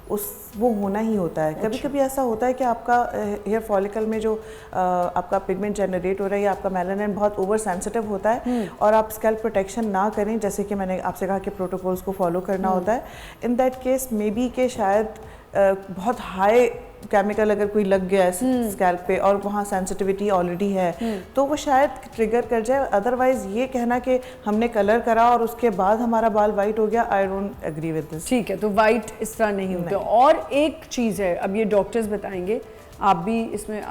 वो होना ही होता है। कभी कभी ऐसा होता है कि आपका हेयर फॉलिकल में जो आपका पिगमेंट जनरेट हो रहा है या आपका मेलानिन बहुत ओवर सेंसिटिव होता है और आप स्कैल्प प्रोटेक्शन ना करें, जैसे कि मैंने आपसे कहा कि प्रोटोकॉल्स को फॉलो करना होता है, in that case may be के शायद बहुत हाई केमिकल अगर कोई लग गया है स्कैल्प पे और वहाँ सेंसिटिविटी ऑलरेडी है तो वो शायद ट्रिगर कर जाए। अदरवाइज ये कहना कि हमने कलर करा और उसके बाद हमारा बाल वाइट हो गया, I don't agree with this. ठीक है, तो वाइट इस तरह नहीं होता। और एक चीज़ है, अब ये डॉक्टर्स बताएंगे, आप भी इसमें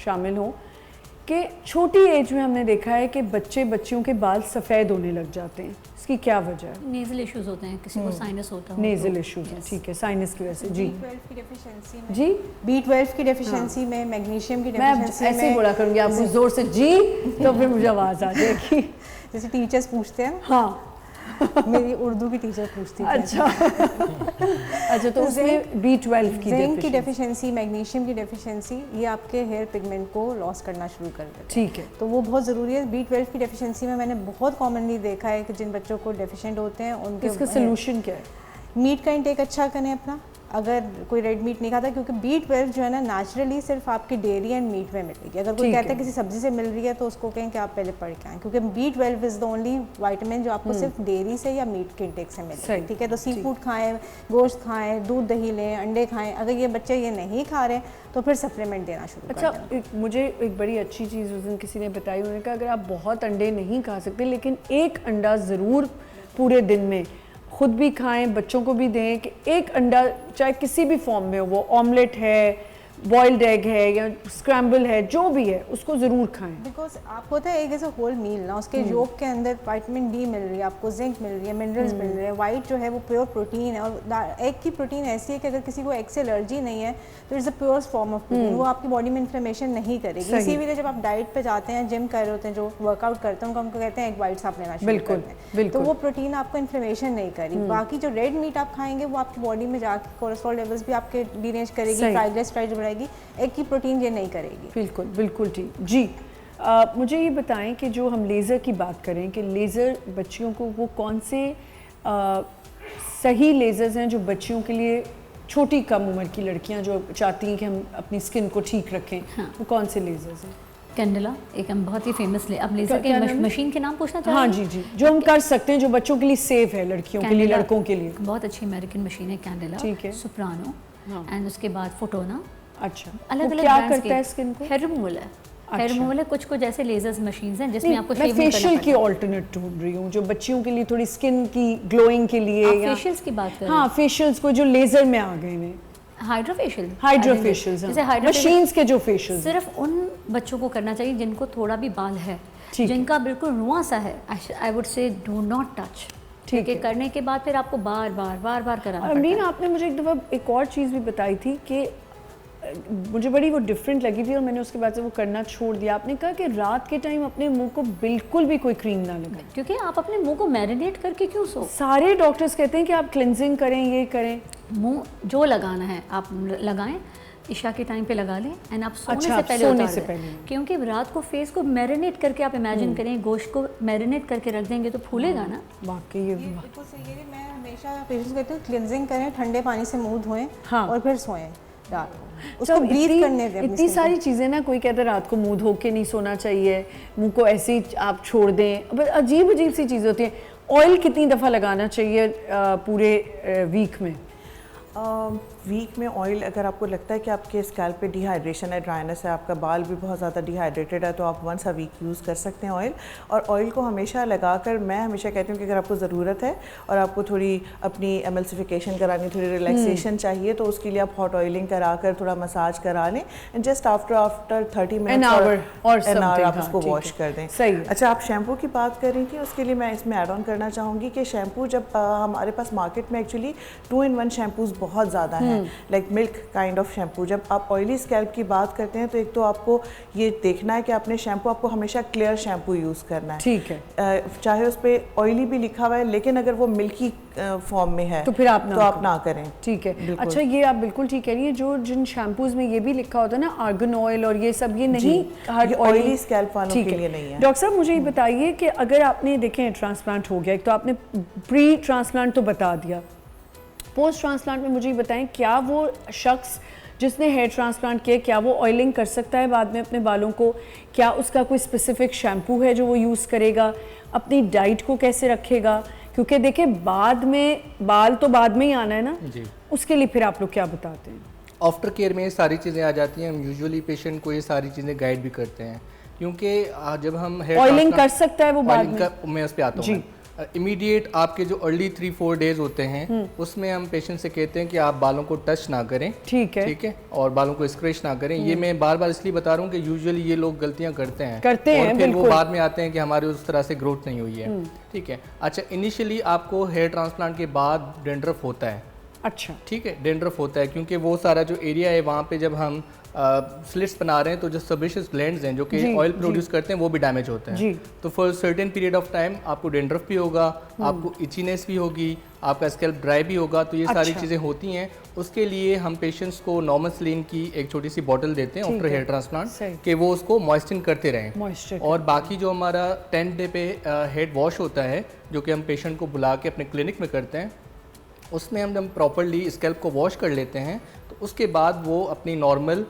शामिल हो, कि छोटी एज में हमने देखा है कि बच्चियों के बाल सफ़ेद होने लग जाते हैं, इसकी क्या वजह है? नेजल इश्यूज होते हैं, किसी को साइनस होता है, नेजल इश्यूज है, ठीक है, साइनस की वजह से। जी B12 की डेफिशिएंसी में, जी B12 की डेफिशिएंसी में, मैग्नीशियम की मैं डेफिशिएंसी ऐसे ही में, बोला करूँगी, आप जोर से जी तो फिर मुझे आवाज़ आ जाएगी। जैसे टीचर्स पूछते हैं, हाँ मेरी उर्दू की टीचर पूछती थी। अच्छा अच्छा, तो उसमें B12 की जिंक की डेफिशिएंसी, मैग्नीशियम की डेफिशिएंसी, ये आपके हेयर पिगमेंट को लॉस करना शुरू कर देता है। ठीक है, तो वो बहुत ज़रूरी है। B12 की डेफिशिएंसी में मैंने बहुत कॉमनली देखा है कि जिन बच्चों को डेफिशिएंट होते हैं उनके इसका सोल्यूशन क्या है? मीट का इंटेक अच्छा करें अपना, अगर कोई रेड मीट नहीं खाता, क्योंकि B12 जो है ना नेचुरली सिर्फ आपकी डेयरी एंड मीट में मिलेगी। अगर कोई कहता है किसी सब्जी से मिल रही है तो उसको कहें कि आप पहले पढ़ के आएँ, क्योंकि B12 is the only vitamin जो आपको सिर्फ डेयरी से या मीट के इंटेक से मिलेगी। ठीक है, तो सी फूड खाएँ, गोश्त खाएँ, दूध दही लें, अंडे खाएँ। अगर ये बच्चे ये नहीं खा रहे तो फिर सप्लीमेंट देना शुरू कर दें। अच्छा, मुझे एक बड़ी अच्छी चीज़ उस दिन किसी ने बताई, उन्होंने कहा अगर आप बहुत अंडे नहीं खा सकते लेकिन एक अंडा ज़रूर पूरे दिन में खुद भी खाएं, बच्चों को भी दें, कि एक अंडा चाहे किसी भी फॉर्म में हो, वो ऑमलेट है, बॉइल्ड एग है या स्क्रैम्बल है, जो भी है उसको ज़रूर खाएं। बिकॉज आपको होता है एक ऐसा होल मील ना, उसके योग के अंदर विटामिन डी मिल रही है, आपको जिंक मिल रही है, मिनरल्स मिल रहे हैं, वाइट जो है वो प्योर प्रोटीन है। और एग की प्रोटीन ऐसी है कि अगर किसी को एग से एलर्जी नहीं है तो it's a pure form of protein, वो आपकी बॉडी में इन्फ्लेमेशन नहीं करेगी। इसीलिए जब आप डाइट पे जाते हैं, जिम कर रहे होते हैं, जो वर्कआउट करते हैं उनको कहते हैं एग वाइट्स आप लेना शुरू करते हैं, तो वो प्रोटीन आपको इन्फ्लेमेशन नहीं करेगी। बाकी जो रेड मीट आप खाएंगे वो आपकी बॉडी में जाके कोलेस्ट्रॉल लेवल्स भी आपके डीरेंज करेगी, ट्राइग्लिसराइड्स बढ़ाएगी, एग की प्रोटीन ये नहीं करेगी। बिल्कुल बिल्कुल ठीक जी। मुझे ये बताएं कि जो हम लेज़र की बात करें कि लेज़र बच्चियों को वो कौन से सही लेजर्स हैं जो बच्चियों के लिए, छोटी कम उम्र की लड़कियां जो चाहती हैं कि हम अपनी स्किन को ठीक रखें, वो कौन से लेजर्स हैं? कैंडेला एक हम बहुत ही फेमस अब लेज़र क्या नाम के है? मशीन के नाम पूछना चाहेंगे? हाँ जी जी, जो हम कर सकते हैं जो बच्चों के लिए सेफ है, लड़कियों के लिए, कैंडेला लड़कों के लिए। बहुत अच्छी अमेरिकन मशीन है कैंडेला, ठीक है। सोप्रानो, हाँ। एंड उसके बाद फोटोना। अच्छा, अलग वो अलग क्या brands करता है के स्किन को? हेयर रिमूवल है। हेयर अच्छा। रिमूवल है, कुछ ऐसे लेजर्स मशीन्स हैं जिसमें नहीं, आपको मैं शेव नहीं फेशियल करना की पड़ता। ऑल्टरनेट ढूंढ रही हूँ जो बच्चियों के लिए थोड़ी स्किन की ग्लोइंग के लिए, आप या फेशियल्स की बात कर रहे हाँ फेशियल्स को जो लेजर में आ गए हैं, हाइड्रोफेशियल हाइड्रोफेशियल्स, जैसे हाइड्रोफेशियल मशीन्स के जो फेशियल्स। सिर्फ उन बच्चों को करना चाहिए जिनको थोड़ा भी बाल है, ठीक है। जिनका बिल्कुल रुआं सा है, I would say do not touch. ठीक है। करने के बाद फिर आपको बार बार कराना और पड़ता अमरीन, है। आपने मुझे एक दफ़ा एक और चीज़ भी बताई थी कि मुझे बड़ी वो डिफरेंट लगी थी और मैंने उसके बाद से वो करना छोड़ दिया। आपने कहा कि रात के टाइम अपने मुंह को बिल्कुल भी कोई क्रीम ना लगाएं, क्योंकि आप अपने मुंह को मैरिनेट करके क्यों सो, सारे डॉक्टर्स कहते हैं कि आप क्लिनजिंग करें, ये करें। मुंह जो लगाना है आप लगाएं, इशा के टाइम पे लगा लें, एंड आप सोने अच्छा, से आप पहले सोने उतार से दें। पहले। क्योंकि रात को फेस को मैरिनेट करके आप इमेजिन करें, गोश्त को मैरिनेट करके रख देंगे तो फूलेगा ना। वाकई ये बिल्कुल सही है। मैं हमेशा पेशेंट्स कहती हूँ क्लिनजिंग करें, ठंडे पानी से मुंह धोएं हाँ। और फिर सोएं रात को। तो उसको ब्रीथ करने दें अपनी इतनी skin को। सारी चीज़ें ना, कोई कहता है रात को मुंह धो के नहीं सोना चाहिए, मुंह को ऐसे ही आप छोड़ दें, बस अजीब अजीब सी चीज़ें होती हैं। ऑयल कितनी दफ़ा लगाना चाहिए पूरे वीक में? वीक में ऑयल, अगर आपको लगता है कि आपके स्कैल्प पे डिहाइड्रेशन है, ड्राइनेस है, आपका बाल भी बहुत ज़्यादा डिहाइड्रेटेड है, तो आप वंस अ वीक यूज़ कर सकते हैं ऑयल। और ऑयल को हमेशा लगाकर, मैं हमेशा कहती हूँ कि अगर आपको ज़रूरत है और आपको थोड़ी अपनी एमल्सिफिकेशन करानी, थोड़ी रिलैक्सेशन चाहिए, तो उसके लिए आप हॉट ऑयलिंग करा कर थोड़ा मसाज करा लें, and just after 30 minutes An hour आप हाँ, उसको ठीक वॉश है। कर दें। सही है। अच्छा, आप शैम्पू की बात कर रही थी, उसके लिए मैं इसमें ऐड ऑन करना चाहूँगी कि शैम्पू जब हमारे पास मार्केट में एक्चुअली 2-in-1 शैम्पूज़ बहुत ज़्यादा हैं, like milk kind of shampoo. जब आप ऑयली स्कैल्प की बात करते हैं तो एक तो आपको ये देखना है कि आपने शैम्पू, आपको हमेशा क्लियर शैम्पू यूज़ करना है, ठीक है। चाहे उस पर ऑयली भी लिखा हुआ है, लेकिन अगर वो मिल्की फॉर्म में है तो फिर आप ना करें। ठीक है। बिल्कुल। अच्छा, ये आप बिल्कुल ठीक कह रही है, जो जिन शैम्पूज में ये भी लिखा होता है ना आर्गन ऑयल और ये सब, ये नहीं हर ऑयली स्कैल्प वालों ठीक के लिए नहीं है। डॉक्टर साहब, मुझे ये बताइए कि अगर आपने देखें ट्रांसप्लांट हो गया, एक तो आपने प्री ट्रांसप्लांट तो बता दिया, पोस्ट ट्रांसप्लांट में मुझे ये बताएं, क्या वो शख्स जिसने हेयर ट्रांसप्लांट किया, क्या वो ऑयलिंग कर सकता है बाद में अपने बालों को? क्या उसका कोई स्पेसिफिक शैम्पू है जो वो यूज़ करेगा? अपनी डाइट को कैसे रखेगा? क्योंकि देखिए बाद में बाल तो बाद में ही आना है ना जी। उसके लिए फिर आप लोग क्या बताते हैं? आफ्टर केयर में ये सारी चीज़ें आ जाती हैं। हम यूजुअली पेशेंट को ये सारी चीज़ें गाइड भी करते हैं, क्योंकि जब हम हेयर ऑयलिंग कर सकता है वो बाद में? मैं उस पर आता हूँ। इमीडिएट आपके जो अर्ली 3-4 डेज होते हैं उसमें हम पेशेंट से कहते हैं कि आप बालों को टच ना करें, ठीक है, और बालों को स्क्रैच ना करें। ये मैं बार बार इसलिए बता रहा हूँ कि यूजुअली ये लोग गलतियाँ करते हैं और फिर बिल्कुल। वो बाद में आते हैं कि हमारे उस तरह से ग्रोथ नहीं हुई है। ठीक है। अच्छा, इनिशियली आपको हेयर ट्रांसप्लांट के बाद डेंड्रफ होता है। अच्छा, ठीक है, डेंड्रफ होता है क्योंकि वो सारा जो एरिया है वहाँ पे जब हम स्लिट्स बना रहे हैं तो जो सबेशियस ग्लैंड्स हैं जो कि ऑयल प्रोड्यूस करते हैं वो भी डैमेज होते हैं। तो for certain period of time आपको डेंड्रफ भी होगा, आपको इचीनेस भी होगी, आपका स्कैल्प ड्राई भी होगा। तो ये सारी चीज़ें होती हैं। उसके लिए हम पेशेंट्स को नॉर्मसलिन की एक छोटी सी बॉटल देते हैं आफ्टर हेयर ट्रांसप्लांट कि वो उसको मॉइस्चन करते रहें। और बाकी जो हमारा 10 डे पे हेड वॉश होता है जो कि हम पेशेंट को बुला के अपने क्लिनिक में करते हैं, उसमें हम जब प्रॉपरली स्कैल्प को वॉश कर लेते हैं तो उसके बाद वो अपनी नॉर्मल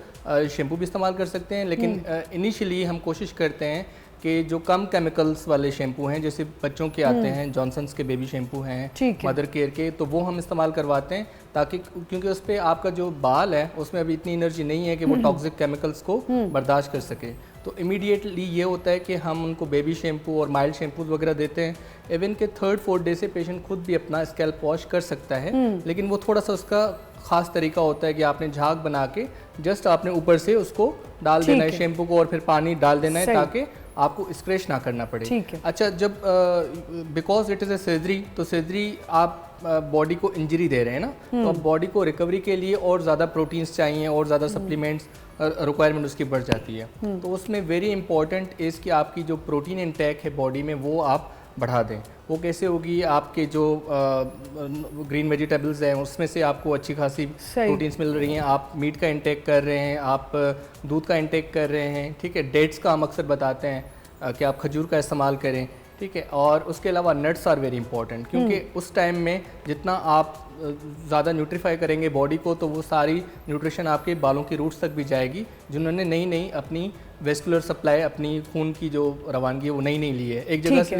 शैम्पू भी इस्तेमाल कर सकते हैं। लेकिन इनिशियली हम कोशिश करते हैं कि जो कम केमिकल्स वाले शैम्पू हैं, जैसे बच्चों के आते हैं, जॉनसन्स के बेबी शैम्पू हैं, मदर केयर के, तो वो हम इस्तेमाल करवाते हैं ताकि, क्योंकि उस पर आपका जो बाल है उसमें अभी इतनी एनर्जी नहीं है कि वो टॉक्सिक केमिकल्स को बर्दाश्त कर सके। तो इमीडिएटली ये होता है कि हम उनको बेबी शैम्पू और माइल्ड शैम्पूज वगैरह देते हैं। इवन के 3rd-4th डे से पेशेंट खुद भी अपना स्कैल्प वॉश कर सकता है, लेकिन वो थोड़ा सा उसका ख़ास तरीका होता है कि आपने झाग बना के जस्ट आपने ऊपर से उसको डाल देना है शैम्पू को और फिर पानी डाल देना है ताकि आपको स्क्रैच ना करना पड़े। अच्छा, जब because it is a surgery, तो सर्जरी आप बॉडी को इंजरी दे रहे हैं ना, तो अब बॉडी को रिकवरी के लिए और ज़्यादा प्रोटीन्स चाहिए और ज़्यादा सप्लीमेंट्स रिक्वायरमेंट उसकी बढ़ जाती है। तो उसमें वेरी इंपॉर्टेंट इज़ कि आपकी जो प्रोटीन इंटेक है बॉडी में वो आप बढ़ा दें। वो कैसे होगी? आपके जो ग्रीन वेजिटेबल्स हैं उसमें से आपको अच्छी खासी प्रोटीन्स मिल रही हैं, आप मीट का इंटेक कर रहे हैं, आप दूध का इंटेक कर रहे हैं। ठीक है, डेट्स का हम अक्सर बताते हैं कि आप खजूर का इस्तेमाल करें। ठीक है। और उसके अलावा नट्स आर वेरी इंपॉर्टेंट, क्योंकि उस टाइम में जितना आप ज़्यादा न्यूट्रीफाई करेंगे बॉडी को, तो वो सारी न्यूट्रिशन आपके बालों की रूट्स तक भी जाएगी, जिन्होंने नई नई अपनी वेस्कुलर सप्लाई, अपनी खून की जो रवानगी है वो नई नई ली है, एक जगह से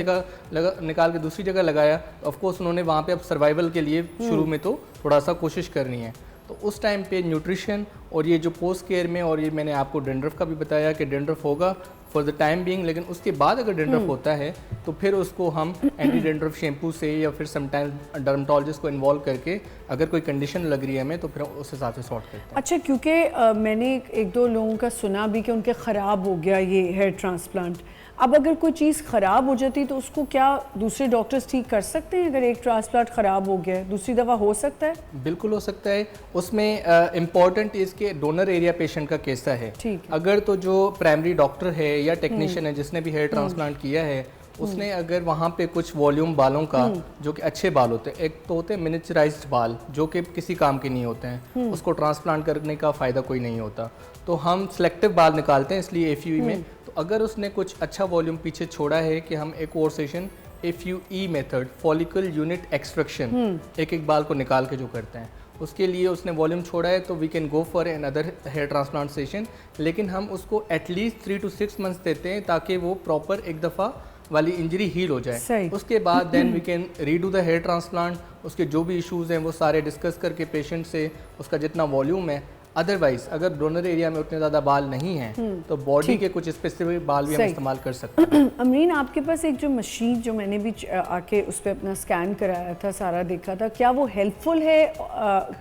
निकाल के दूसरी जगह लगाया। ऑफ कोर्स उन्होंने वहाँ पे अब सर्वाइवल के लिए शुरू में तो थोड़ा सा कोशिश करनी है, तो उस टाइम पे न्यूट्रिशन और ये जो पोस्ट केयर में, और ये मैंने आपको डेंड्रफ का भी बताया कि डेंड्रफ होगा फॉर द टाइम बीइंग, लेकिन उसके बाद अगर डेंड्रफ होता है तो फिर उसको हम एंटी डेंड्रफ शैम्पू से या फिर समटाइम्स डर्मेटोलॉजिस्ट को इन्वॉल्व करके अगर कोई कंडीशन लग रही है हमें तो फिर उस हिसाब से सॉर्ट करते हैं। अच्छा, क्योंकि मैंने एक दो लोगों का सुना भी कि उनके ख़राब हो गया ये हेयर ट्रांसप्लांट, अब अगर कोई चीज़ ख़राब हो जाती तो उसको क्या दूसरे डॉक्टर्स ठीक कर सकते हैं? अगर एक ट्रांसप्लांट ख़राब हो गया है दूसरी दफ़ा हो सकता है? बिल्कुल हो सकता है। उसमें इम्पॉर्टेंट इसके डोनर एरिया पेशेंट का कैसा है। अगर तो जो प्राइमरी डॉक्टर है या टेक्नीशियन है जिसने भी हेयर ट्रांसप्लांट किया है, उसने अगर वहाँ पे कुछ वॉल्यूम बालों का जो कि अच्छे बाल होते हैं, एक तो होते हैं मिनिचराइज्ड बाल जो कि किसी काम के नहीं होते हैं, उसको ट्रांसप्लांट करने का फ़ायदा कोई नहीं होता, तो हम सिलेक्टिव बाल निकालते हैं इसलिए FUE में। तो अगर उसने कुछ अच्छा वॉल्यूम पीछे छोड़ा है कि हम एक और session FUE method, follicle unit extraction, एक एक बाल को निकाल के जो करते हैं, उसके लिए उसने वॉल्यूम छोड़ा है तो we can go for another hair transplant session, लेकिन हम उसको एटलीस्ट 3 to 6 मंथ्स देते हैं ताकि वो प्रॉपर एक दफ़ा वाली इंजरी हील हो जाए। उसके बाद then we can redo the hair transplant. उसके जो भी इश्यूज़ हैं वो सारे डिस्कस करके पेशेंट से उसका जितना वॉल्यूम है, अदरवाइज अगर डोनर एरिया में उतने ज़्यादा बाल नहीं हैं तो बॉडी के कुछ स्पेसिफिक बाल भी हम इस्तेमाल कर सकते हैं। अमरीन, आपके पास एक जो मशीन जो मैंने भी आके उस पर अपना स्कैन कराया था, सारा देखा था, क्या वो हेल्पफुल है?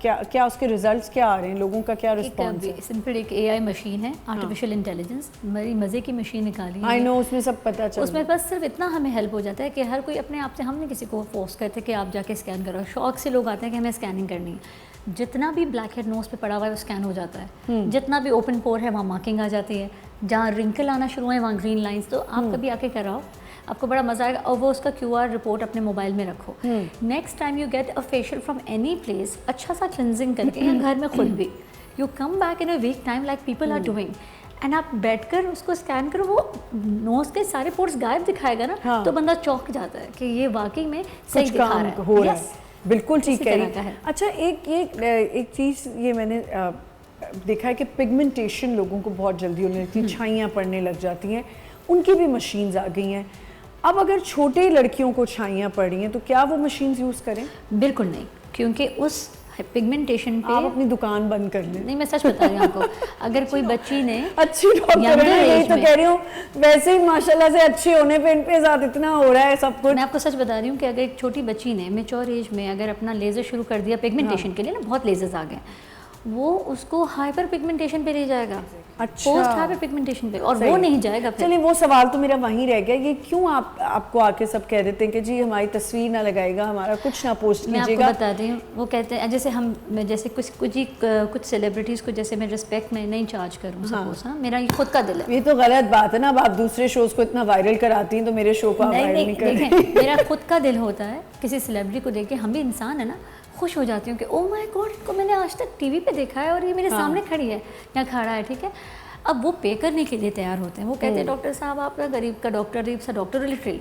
क्या उसके रिजल्ट्स क्या आ रहे हैं? लोगों का क्या रिस्पॉन्स है? सिंपल एक AI मशीन है, आर्टिफिशियल इंटेलिजेंस, बड़ी मज़े की मशीन निकाली है। आई नो, उसमें सब पता चल, उसमें बस सिर्फ इतना हमें हेल्प हो जाता है कि हर कोई अपने आप से, हमने किसी को फोर्स करते कि आप जाके स्कैन करो, शौक से लोग आते हैं कि हमें स्कैनिंग करनी है। जितना भी ब्लैक हेड नोज पे पड़ा हुआ है वो स्कैन हो जाता है, जितना भी ओपन पोर है वहाँ मार्किंग आ जाती है, जहाँ रिंकल आना शुरू है वहाँ ग्रीन लाइंस। तो आप कभी आके कराओ, आपको बड़ा मजा आएगा, और वो उसका QR रिपोर्ट अपने मोबाइल में रखो। Next time you get a facial from any place, अच्छा सा क्लिनजिंग करके या घर में खुद भी, you come back in a week time like people are doing, and आप बैठकर उसको स्कैन करो, वो नोज के सारे पोर्स गायब दिखाएगा ना, तो बंदा चौंक जाता है कि ये वाकई में सही दिखा रहा है। बिल्कुल ठीक कह रही है। अच्छा, एक चीज़ ये मैंने देखा है कि पिगमेंटेशन लोगों को बहुत जल्दी होने लगती है, छाइयाँ पड़ने लग जाती हैं, उनकी भी मशीन्स आ गई हैं। अब अगर छोटे लड़कियों को छाइयाँ पड़ रही हैं तो क्या वो मशीन्स यूज़ करें? बिल्कुल नहीं, क्योंकि उस पिगमेंटेशन पे आप अपनी दुकान बंद कर लें। नहीं, मैं सच बता रही हूँ आपको, अगर कोई बच्ची ने अच्छी डॉक्टर है, यही तो कह रही हूँ, वैसे ही माशाल्लाह से अच्छे होने पे इनके साथ इतना हो रहा है सब कुछ। मैं आपको सच बता रही हूँ कि अगर एक छोटी बच्ची ने मेच्योर एज में अगर अपना लेज़र शुरू कर दिया पिगमेंटेशन के लिए ना, बहुत लेजर्स आ गए, वो उसको हाइपर पिगमेंटेशन पे ले जाएगा। अच्छा, पोस्ट हाइपर पिगमेंटेशन पे, और वो नहीं जाएगा फिर। चलिए, वो सवाल तो मेरा वहीं रह गया, ये क्यों आपको आके सब कह देते हैं कि जी हमारी तस्वीर ना लगाएगा, हमारा कुछ ना पोस्ट कीजिएगा? मैं आपको बता रही हूँ, वो कहते हैं जैसे जैसे कुछ सेलिब्रिटीज़ को जैसे मैं रिस्पेक्ट में नहीं चार्ज करूँ, सपोज, हाँ, मेरा ये खुद का दिल है। ये तो गलत बात है ना, अब आप दूसरे शोज को इतना वायरल कराती हैं तो मेरे शो को आप वायरल नहीं करें। मेरा खुद का दिल होता है किसी सेलिब्रिटी को देख के, हम भी इंसान है ना, खुश हो जाती हूँ कि ओ माय गॉड, इनको मैंने आज तक टीवी पे देखा है और ये मेरे सामने खड़ी है, यहाँ खड़ा है, ठीक है। अब वो पे करने के लिए तैयार होते हैं, वो कहते हैं डॉक्टर साहब आप गरीब का डॉक्टर, गरीब सा डॉक्टर, लिटरली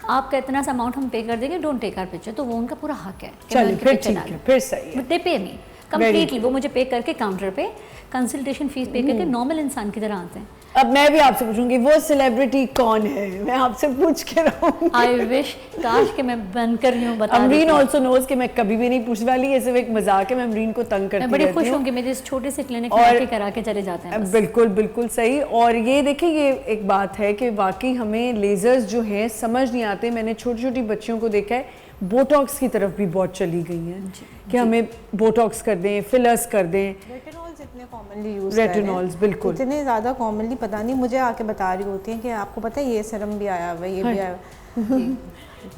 आपका इतना सा अमाउंट हम पे कर देंगे, डोंट टेक आवर पिक्चर। तो वो उनका पूरा हक है, चलिए फिर ठीक है, फिर सही है। दे पे मी कंप्लीटली, वो मुझे पे करके काउंटर पे कंसल्टेशन फीस पे करके नॉर्मल इंसान की तरह आते हैं। अब मैं भी आपसे पूछूंगी वो सेलिब्रिटी कौन है, मैं आपसे पूछ के रहूंगी। आई विश काश कि मैं बन कर रही हूँ बता। अमरीन ऑल्सो नोज कि मैं कभी भी नहीं पूछने वाली, ये सिर्फ एक मजाक है, मैं अमरीन को तंग करती मैं बड़ी खुश हूँ कि मेरे इस छोटे से क्लिनिक में करा के चले जाते हैं। बिल्कुल बिल्कुल सही। और ये देखिए, ये एक बात है कि वाकई हमें लेजर्स जो हैं समझ नहीं आते। मैंने छोटी छोटी बच्चियों को देखा है बोटॉक्स की तरफ भी बहुत चली गई हैं कि हमें बोटॉक्स कर दें, फिलर्स कर दें। रेटिनॉल्स इतने कॉमनली यूज रेटिनॉल्स बिल्कुल इतने ज़्यादा कॉमनली, पता नहीं, मुझे आके बता रही होती हैं कि आपको पता है ये सीरम भी आया हुआ है, ये भी आया हुआ है।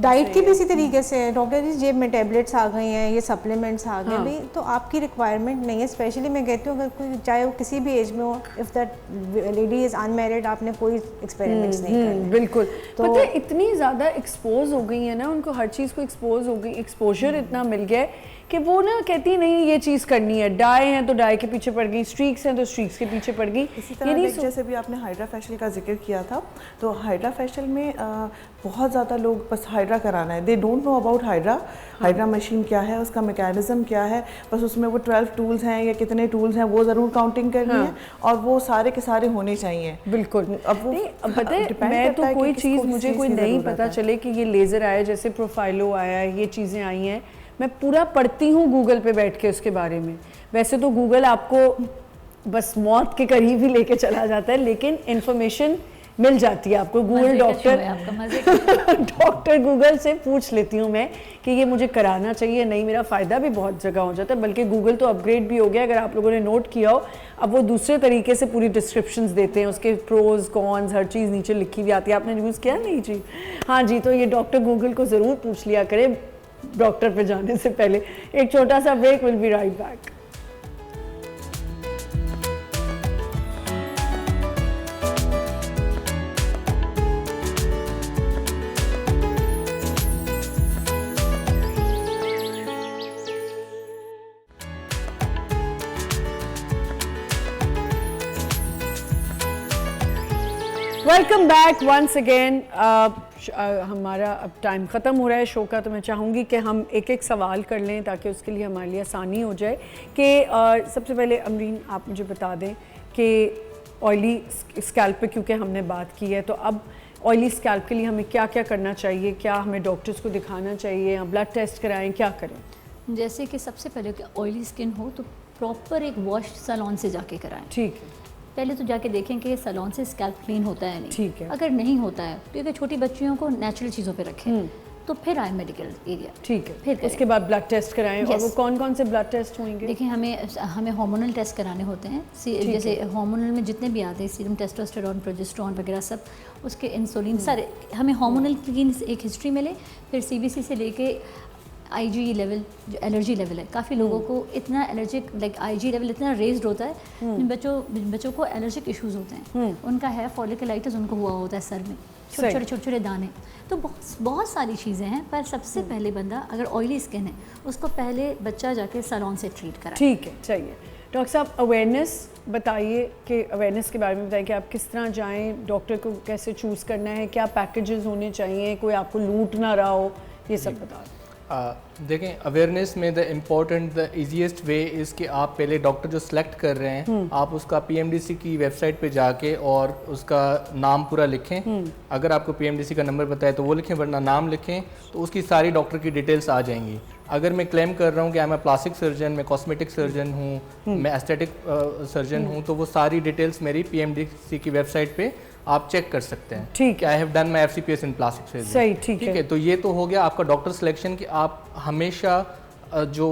डाइट की भी इसी तरीके से है, डॉक्टर जी जेब में टेबलेट्स आ गई हैं, ये सप्लीमेंट्स आ गए भाई, तो आपकी रिक्वायरमेंट नहीं है। स्पेशली मैं कहती हूँ अगर कोई चाहे वो किसी भी एज में हो, if that lady is unmarried, आपने कोई एक्सपेरिमेंट्स नहीं करने। बिल्कुल। तो पता है इतनी ज़्यादा एक्सपोज हो गई है ना, उनको हर चीज़ को एक्सपोज हो गई, एक्सपोजर इतना मिल गया है कि वो ना कहती नहीं ये चीज़ करनी है, डाई हैं तो डाई के पीछे पड़ गई, स्ट्रीक्स हैं तो स्ट्रीक्स के पीछे पड़ गई। इसी तरह जैसे भी आपने हाइड्रा फेशियल का जिक्र किया था, तो हाइड्रा फेशियल में बहुत ज़्यादा लोग बस हाइड्रा कराना है, they don't know about hydra. Hydra machine क्या है, उसका मैकेनिज्म क्या है, बस उसमें वो 12 टूल्स हैं या कितने टूल्स हैं वो ज़रूर काउंटिंग करनी है, और वो सारे के सारे होने चाहिए। बिल्कुल। अब वो अब पता है मैं तो कोई चीज़ मुझे कोई नहीं पता चले कि ये लेज़र आया, जैसे प्रोफाइलो आया है, ये चीज़ें आई हैं, मैं पूरा पढ़ती हूँ गूगल पे बैठ के उसके बारे में। वैसे तो गूगल आपको बस मौत के करीब ही लेके चला जाता है, लेकिन इन्फॉर्मेशन मिल जाती है आपको। गूगल डॉक्टर गूगल से पूछ लेती हूँ मैं कि ये मुझे कराना चाहिए नहीं, मेरा फ़ायदा भी बहुत जगह हो जाता है। बल्कि गूगल तो अपग्रेड भी हो गया, अगर आप लोगों ने नोट किया हो, अब वो दूसरे तरीके से पूरी डिस्क्रिप्शंस देते हैं, उसके प्रोज कॉन्स हर चीज़ नीचे लिखी हुई आती है। आपने यूज़ किया नहीं जी? हाँ जी, तो ये डॉक्टर गूगल को ज़रूर पूछ लिया करें डॉक्टर पे जाने से पहले। एक छोटा सा break, will be right back. Welcome back once again. हमारा अब टाइम ख़त्म हो रहा है शो का, तो मैं चाहूँगी कि हम एक एक सवाल कर लें ताकि उसके लिए हमारे लिए आसानी हो जाए। कि सबसे पहले अमरीन आप मुझे बता दें कि ऑयली स्कैल्प पे क्योंकि हमने बात की है, तो अब ऑयली स्कैल्प के लिए हमें क्या क्या करना चाहिए? क्या हमें डॉक्टर्स को दिखाना चाहिए या ब्लड टेस्ट कराएं, क्या करें? जैसे कि सबसे पहले कि ऑयली स्किन हो तो प्रॉपर एक वॉश सैलून से जाके कराएं। ठीक है। पहले तो जाके देखें कि सैलून से स्कैल्प क्लीन होता है नहीं। ठीक है। अगर नहीं होता है, क्योंकि छोटी बच्चियों को नेचुरल चीज़ों पे रखें, तो फिर आए मेडिकल एरिया। ठीक है। फिर उसके बाद ब्लड टेस्ट कराएं। और वो कौन कौन से ब्लड टेस्ट होंगे? देखिए हमें हार्मोनल टेस्ट कराने होते हैं। जैसे हार्मोनल में जितने भी आते हैं, सीरम टेस्टोस्टेरोन, प्रोजेस्टेरोन वगैरह सब, उसके इंसुलिन सारे, हमें हार्मोनल की एक हिस्ट्री मिले। फिर CBC से लेके IgE लेवल, जो एलर्जी लेवल है, काफ़ी लोगों को इतना एलर्जिक IgE लेवल इतना रेज्ड होता है, बच्चों को एलर्जिक इश्यूज होते हैं, उनका है फॉलिकुलाइटिस, उनको हुआ होता है सर में, छोटे छोटे दाने। तो बहुत सारी चीज़ें हैं, पर सबसे पहले बंदा अगर ऑयली स्किन है उसको पहले बच्चा जाके सैलून से ट्रीट कराए। ठीक है, चाहिए। डॉक्टर साहब अवेयरनेस बताइए, कि अवेयरनेस के बारे में बताइए कि आप किस तरह जाएं, डॉक्टर को कैसे चूज़ करना है, क्या पैकेजेस होने चाहिए, कोई आपको लूट ना रहा हो, ये सब बता दें। देखें, अवेयरनेस में द ईजीएस्ट वे इज़ कि आप पहले डॉक्टर जो सिलेक्ट कर रहे हैं, आप उसका PMDC की वेबसाइट पे जाके और उसका नाम पूरा लिखें। अगर आपको PMDC का नंबर बताए तो वो लिखें, वरना नाम लिखें, तो उसकी सारी डॉक्टर की डिटेल्स आ जाएंगी। अगर मैं क्लेम कर रहा हूँ कि मैं प्लास्टिक सर्जन, मैं कॉस्मेटिक सर्जन हूँ, मैं एस्थेटिक सर्जन हूँ, तो वो सारी डिटेल्स मेरी PMDC की वेबसाइट पे आप चेक कर सकते हैं। ठीक है। I have done my FCPS in plastic surgery. सही, ठीक है। तो ये तो हो गया आपका डॉक्टर सिलेक्शन कि आप हमेशा जो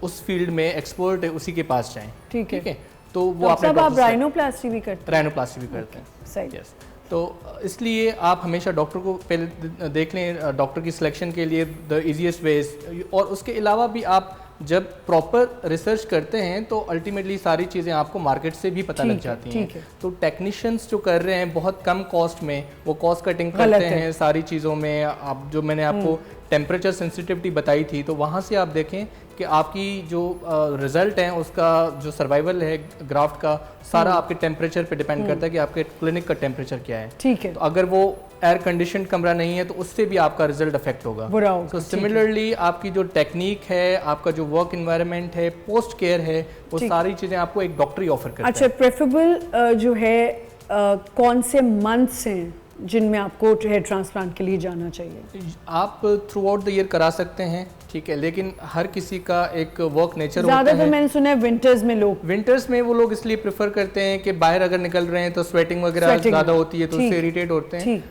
उस फील्ड में एक्सपर्ट है उसी के पास जाएं। ठीक है। तो वो आप राइनोप्लास्टी भी करते हैं? राइनोप्लास्टी भी करते हैं। सही। यस। तो इसलिए आप हमेशा डॉक्टर को पहले देख लें, डॉक्टर की सिलेक्शन के लिए द इजीएस्ट वेज। और उसके अलावा भी आप जब प्रॉपर रिसर्च करते हैं तो अल्टीमेटली सारी चीज़ें आपको मार्केट से भी पता लग जाती हैं। तो टेक्नीशियंस जो कर रहे हैं बहुत कम कॉस्ट में, वो कॉस्ट कटिंग करते हैं सारी चीज़ों में। आप जो मैंने आपको टेम्परेचर सेंसिटिविटी बताई थी, तो वहाँ से आप देखें कि आपकी जो रिजल्ट है उसका जो सर्वाइवल है ग्राफ्ट का, सारा आपके टेम्परेचर पे डिपेंड करता है कि आपके क्लिनिक का टेम्परेचर क्या है। ठीक है। तो अगर वो एयर कंडीशन कमरा नहीं है तो उससे भी आपका रिजल्ट अफेक्ट होगा। तो सिमिलरली आपकी जो टेक्निक है, आपका जो वर्क एनवायरनमेंट है, पोस्ट केयर है, वो सारी चीज़ें आपको एक डॉक्टर ही ऑफर करता है। अच्छा, प्रेफरेबल जो है कौन से मंथ्स हैं जिनमें आपको हेयर ट्रांसप्लांट के लिए जाना चाहिए? आप थ्रू आउट द ईयर करा सकते हैं, ठीक है, लेकिन हर किसी का एक वर्क नेचर होता है। ज़्यादा तो मैंने सुना है विंटर्स में वो लोग इसलिए प्रेफर करते हैं कि बाहर अगर निकल रहे हैं तो स्वेटिंग वगैरह ज़्यादा होती है, तो उससे इरिटेट होते हैं।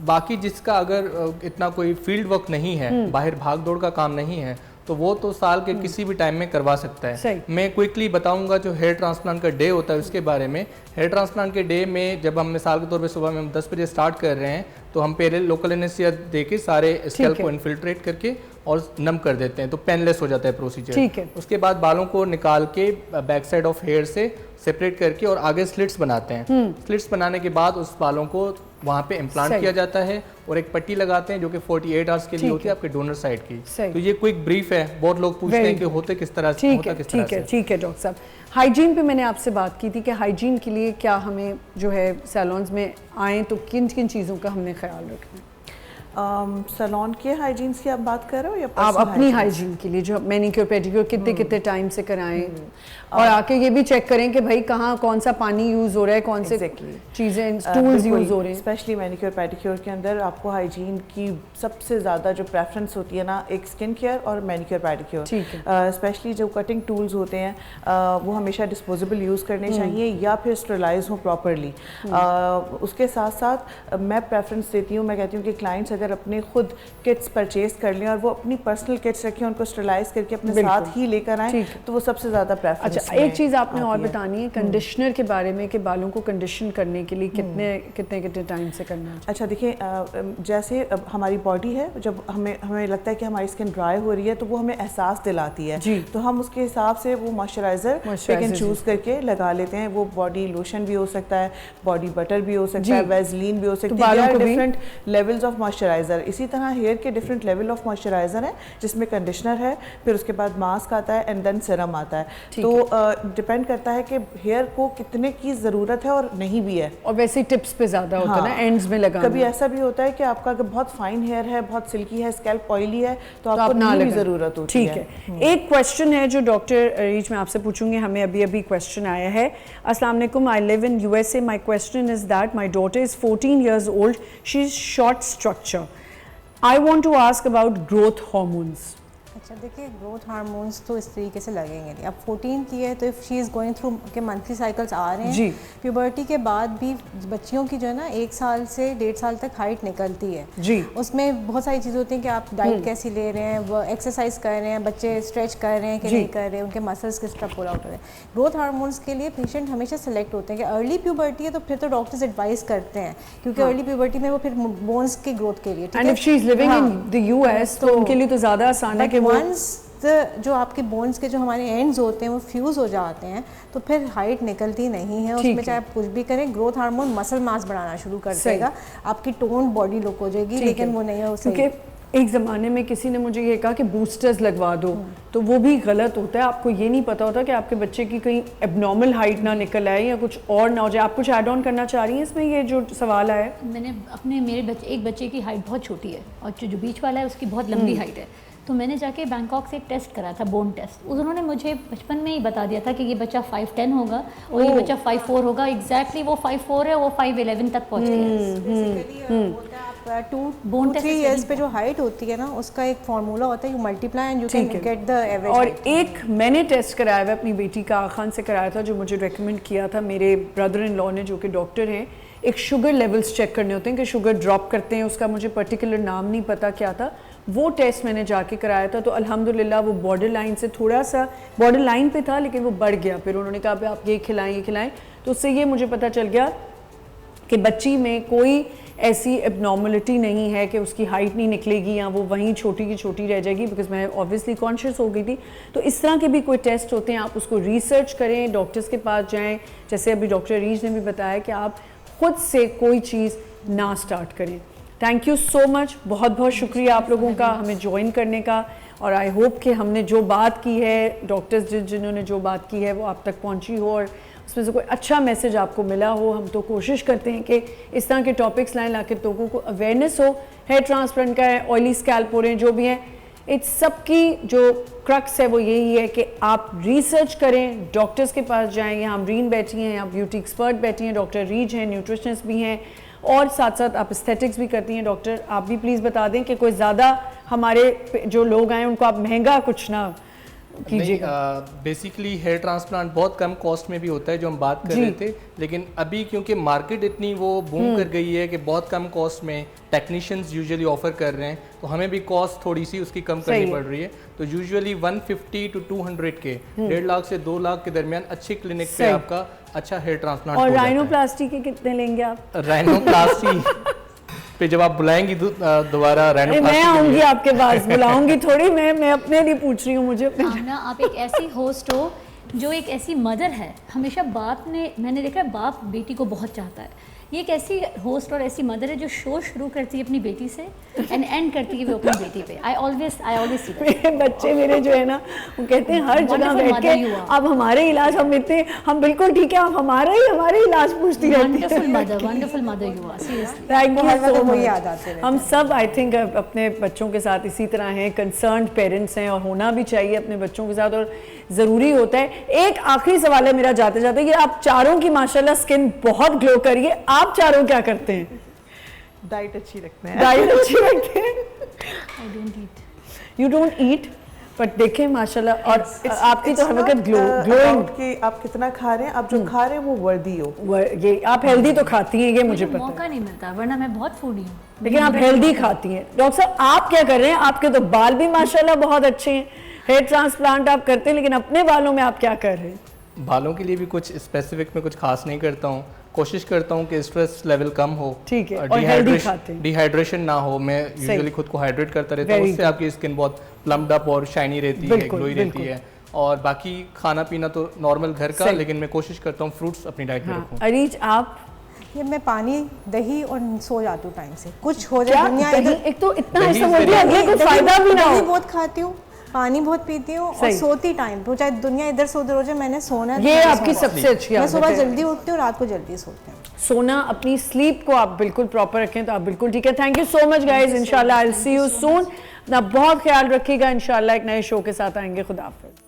बाकी जिसका अगर इतना कोई फील्ड वर्क नहीं है, बाहर भाग दौड़ का काम नहीं है, तो वो तो साल के किसी भी टाइम में करवा सकता है। मैं क्विकली बताऊंगा जो हेयर ट्रांसप्लांट का डे होता है उसके बारे में। हेयर ट्रांसप्लांट के डे में जब हम मिसाल के तौर पे सुबह में हम 10 बजे स्टार्ट कर रहे हैं तो हम पहले लोकल एनेस्थीसिया देके सारे स्कैल्प को इन्फिल्ट्रेट करके और नम कर देते हैं, तो पेनलेस हो जाता है प्रोसीजर। ठीक है। उसके बाद बालों को निकाल के बैक साइड ऑफ हेयर से सेपरेट करके और आगे स्लिट्स बनाते हैं। स्लिट्स बनाने के बाद उस बालों को वहाँ पे इम्प्लांट किया जाता है और एक पट्टी लगाते हैं जो कि 48 आवर्स के लिए होती है आपके डोनर साइड की। तो ये क्विक ब्रीफ है। बहुत लोग पूछते हैं कि होते किस तरह से, होता किस तरह से। ठीक है डॉक्टर साहब, हाइजीन पे मैंने आपसे बात की थी कि हाइजीन के लिए क्या हमें जो है सैलून्स में आएँ तो किन किन चीज़ों का हमने ख्याल रखना है? सैलून के हाइजीन की आप बात कर रहे हो या आप अपनी हाइजीन के लिए जो मैनिक्योर पेडिक्योर कितने कितने टाइम से कराएं और आके ये भी चेक करें कि भाई कहाँ कौन सा पानी यूज़ हो रहा है, कौन से चीज़ें टूल्स यूज़ हो रहे हैं। स्पेशली मैनिक्योर पेडिक्योर के अंदर आपको हाइजीन की सबसे ज़्यादा जो प्रेफरेंस होती है ना, एक स्किन केयर और मैनिक्योर पेडिक्योर। स्पेशली जो कटिंग टूल्स होते हैं वो हमेशा डिस्पोजेबल यूज़ करने चाहिए या फिर स्टरलाइज हो प्रॉपरली। उसके साथ साथ मैं प्रेफरेंस देती हूँ, मैं कहती हूँ कि क्लाइंट्स अगर अपने खुद किट्स परचेज कर लें और वो अपनी पर्सनल किट्स रखें, उनको स्टरलाइज करके अपने साथ ही लेकर आएँ तो वो सबसे ज़्यादा प्रेफरेंस। अच्छा, एक चीज़ आपने और बतानी है कंडीशनर के बारे में कि बालों को कंडीशन करने के लिए कितने टाइम से करना है? अच्छा देखिए, जैसे हमारी बॉडी है, जब हमें लगता है कि हमारी स्किन ड्राई हो रही है तो वो हमें एहसास दिलाती है, तो हम उसके हिसाब से वो मॉइस्चराइजर पिक एंड चूज करके लगा लेते हैं। वो बॉडी लोशन भी हो सकता है, बॉडी बटर भी हो सकता है, वैसलीन भी हो सकती है, डिफरेंट लेवल्स ऑफ मॉइस्चराइजर। इसी तरह हेयर के डिफरेंट लेवल ऑफ मॉइस्चराइजर है जिसमें कंडीशनर है, फिर उसके बाद मास्क आता है एंड देन सीरम आता है। तो डिपेंड करता है कि हेयर को कितने की ज़रूरत है और नहीं भी है। और वैसे टिप्स पे ज़्यादा होता है ना, एंड्स में लगाना। कभी ऐसा भी होता है कि आपका अगर बहुत फाइन हेयर है, बहुत सिल्की है, स्कैल्प ऑयली है तो आपको नहीं भी ज़रूरत होती है। ठीक है। एक क्वेश्चन है जो डॉक्टर रीच मैं आपसे पूछूंगी, हमें अभी क्वेश्चन आया है। अस्सलाम वालेकुम, I live in USA, my question is that my daughter is 14 years old, she is short structure, I want to ask about growth hormones. अच्छा देखिए, ग्रोथ हार्मोन्स तो इस तरीके से लगेंगे नहीं। अब 14 की है तो if she is going through के मंथली साइकिल्स आ रहे हैं, प्यूबर्टी के बाद भी बच्चियों की जो है ना 1 साल से 1.5 साल तक हाइट निकलती है जी। उसमें बहुत सारी चीज़ें होती हैं कि आप डाइट कैसी ले रहे हैं, वो एक्सरसाइज कर रहे हैं, बच्चे स्ट्रेच कर रहे हैं कि नहीं कर रहे हैं, उनके मसल्स किस तरह पुल आउट हो रहे हैं। ग्रोथ हार्मोन्स के लिए पेशेंट हमेशा सेलेक्ट होते हैं कि अर्ली प्यूबर्टी है तो फिर तो डॉक्टर्स एडवाइस करते हैं, क्योंकि अर्ली प्यूबर्टी में वो फिर बोन्स की ग्रोथ के लिए। And if she is living in the US तो उनके लिए तो ज़्यादा आसान है कि वो जो आपके बोन्स के जो हमारे एंड्स होते हैं वो फ्यूज हो जाते हैं तो फिर हाइट निकलती नहीं है उसमें, चाहे आप कुछ भी करें। ग्रोथ हार्मोन मसल मास बढ़ाना शुरू कर देगा, आपकी टोन बॉडी लुक हो जाएगी, लेकिन वो नहीं है उसके। एक ज़माने में किसी ने मुझे ये कहा कि बूस्टर्स लगवा दो, तो वो भी गलत होता है। आपको ये नहीं पता होता कि आपके बच्चे की कहीं एबनॉर्मल हाइट ना निकल आए या कुछ और ना हो जाए। आप कुछ ऐड ऑन करना चाह रही हैं इसमें, ये जो सवाल आया? मैंने मेरे एक बच्चे की हाइट बहुत छोटी है और जो बीच वाला है उसकी बहुत लंबी हाइट है, तो मैंने जाके बैंकॉक से एक टेस्ट करा था, बोन टेस्ट। उन्होंने मुझे बचपन में ही बता दिया था कि ये बच्चा 5'10" होगा और ये बच्चा 5'4" होगा। एग्जैक्टली वो 5'4" है, वो 5'11" तक पहुंच गया। 2-3 years पे जो हाइट होती है ना, उसका एक फार्मूला होता है, you multiply and you can get the average. और एक मैंने टेस्ट कराया हुआ अपनी बेटी का, खान से कराया था, जो मुझे रेकमेंड किया था मेरे ब्रदर इन लॉ ने जो कि डॉक्टर हैं। एक शुगर लेवल्स चेक करने होते हैं कि शुगर ड्रॉप करते हैं, उसका मुझे पर्टिकुलर नाम नहीं पता क्या था। वो टेस्ट मैंने जाके कराया था तो अल्हम्दुलिल्लाह वो बॉर्डर लाइन से थोड़ा सा बॉर्डर लाइन पे था, लेकिन वो बढ़ गया। फिर उन्होंने कहा आप ये खिलाएं, तो उससे ये मुझे पता चल गया कि बच्ची में कोई ऐसी एबनॉर्मलिटी नहीं है कि उसकी हाइट नहीं निकलेगी या वो वहीं छोटी की छोटी रह जाएगी, बिकॉज मैं ऑब्वियसली कॉन्शियस हो गई थी। तो इस तरह के भी कोई टेस्ट होते हैं, आप उसको रिसर्च करें, डॉक्टर्स के पास जाएं। जैसे अभी डॉक्टर रीज ने भी बताया कि आप खुद से कोई चीज़ ना स्टार्ट करें। थैंक यू सो मच, बहुत बहुत शुक्रिया आप लोगों का हमें ज्वाइन करने का, और आई होप कि हमने जो बात की है, डॉक्टर्स जिन्होंने जो बात की है वो आप तक पहुंची हो और उसमें से कोई अच्छा मैसेज आपको मिला हो। हम तो कोशिश करते हैं कि इस तरह के टॉपिक्स लाएं लाके लोगों को अवेयरनेस हो। हेयर ट्रांसप्लांट का है, ऑयली स्कैल्प हो रहे हैं, जो भी हैं, इस सब की जो क्रक्स है वो यही है कि आप रिसर्च करें, डॉक्टर्स के पास जाएं। यहाँ अमरीन बैठी हैं, यहाँ ब्यूटी एक्सपर्ट बैठी हैं, डॉक्टर रीज हैं, न्यूट्रिशनिस्ट भी हैं, और साथ साथ आप एस्थेटिक्स भी करती हैं। डॉक्टर आप भी प्लीज़ बता दें कि कोई ज़्यादा हमारे जो लोग आए उनको आप महंगा कुछ ना कीजिएगा। बेसिकली हेयर ट्रांसप्लांट बहुत कम कॉस्ट में भी होता है जो हम बात कर रहे थे, लेकिन अभी क्योंकि मार्केट इतनी वो बूम कर गई है कि बहुत कम कॉस्ट में टेक्नीशियंस यूजुअली ऑफर कर रहे हैं, तो हमें भी कॉस्ट थोड़ी सी उसकी कम करनी पड़ रही है। तो यूजुअली 150 to 200 के 1.5 लाख से 2 लाख के दरमियान अच्छे क्लिनिक पे आपका अच्छा हेयर ट्रांसप्लांट और राइनोप्लास्टी के कितने लेंगे आप? राइनोप्लास्टी पे जब आप बुलाएंगी दोबारा राइनोप्लास्टी मैं आऊंगी आपके पास, बुलाऊंगी थोड़ी, मैं अपने लिए पूछ रही हूँ, मुझे अपने आमना, आप एक ऐसी होस्ट हो जो एक ऐसी मदर है। हमेशा मैंने देखा है बाप बेटी को बहुत चाहता है। ये एक ऐसी होस्ट और ऐसी मदर है जो शो शुरू करती है अपनी बेटी से एंड एंड करती है वो अपनी बेटी पे। I always see that. मेरे बच्चे मेरे जो है ना वो कहते हैं हर जगह बैठ के आप हमारे इलाज, हम बिल्कुल ठीक है, आप हमारे इलाज पूछती रहती है। Wonderful mother you are, seriously. Thank you so वही याद आते मच। हम सब आई थिंक अपने बच्चों के साथ इसी तरह हैं, कंसर्न्ड पेरेंट्स हैं और होना भी चाहिए अपने बच्चों के साथ, और ज़रूरी होता है। एक आखिरी सवाल है मेरा जाते जाते कि आप चारों की माशाल्लाह स्किन बहुत ग्लो करी है, आप चारों क्या करते हैं? डाइट अच्छी रखते हैं। डाइट अच्छी रखते हैं? I don't eat. You don't eat, but देखें माशाल्लाह, और आपकी तो हर वक्त ग्लोइंग कि आप कितना खा रहे हैं, आप जो खा रहे हैं वो वर्दी हो। ये आप हेल्दी तो खाती हैं, ये मुझे पता मौका है, नहीं मिलता, वरना मैं बहुत फूडी हूँ। लेकिन आप हेल्दी खाती हैं। डॉक्टर साहब आप क्या कर रहे हैं? आपके तो बाल भी माशाल्लाह बहुत अच्छे हैं, हेयर ट्रांसप्लांट आप करते हैं, लेकिन अपने बालों में आप क्या कर रहे हैं? बालों के लिए भी कुछ स्पेसिफिक में कुछ खास नहीं करता हूँ, कोशिश करता हूँ कि स्ट्रेस लेवल कम हो, ठीक है, और हेल्दी खाते हैं, डिहाइड्रेशन ना हो। मैं यूजुअली खुद को हाइड्रेट करता रहता हूँ, उससे आपकी स्किन बहुत प्लम्ड अप और शाइनी रहती है, ग्लोई रहती है। और बाकी खाना पीना तो नॉर्मल घर का, लेकिन मैं कोशिश करता हूँ फ्रूट्स अपनी डाइट में रखूँ। अरीज आप? ये मैं पानी, दही और सो जाती हूँ टाइम से, कुछ हो जाए दुनिया एक तो इतना ऐसा बोलती है, अगले को फायदा भी ना हो। बहुत खाती हूँ, पानी बहुत पीती हूँ और सोती टाइम पे, चाहे दुनिया इधर से उधर हो जाए, मैंने सोना है। ये आपकी सबसे अच्छी आदत है। मैं सुबह जल्दी उठती हूँ, रात को जल्दी सोती हूँ। सोना, अपनी स्लीप को आप बिल्कुल प्रॉपर रखें तो आप बिल्कुल ठीक है। Thank you so much guys, इंशाल्लाह I will see you soon. अपना बहुत ख्याल रखिएगा, इंशाल्लाह एक नए शो के साथ आएंगे। खुदा हाफिज़।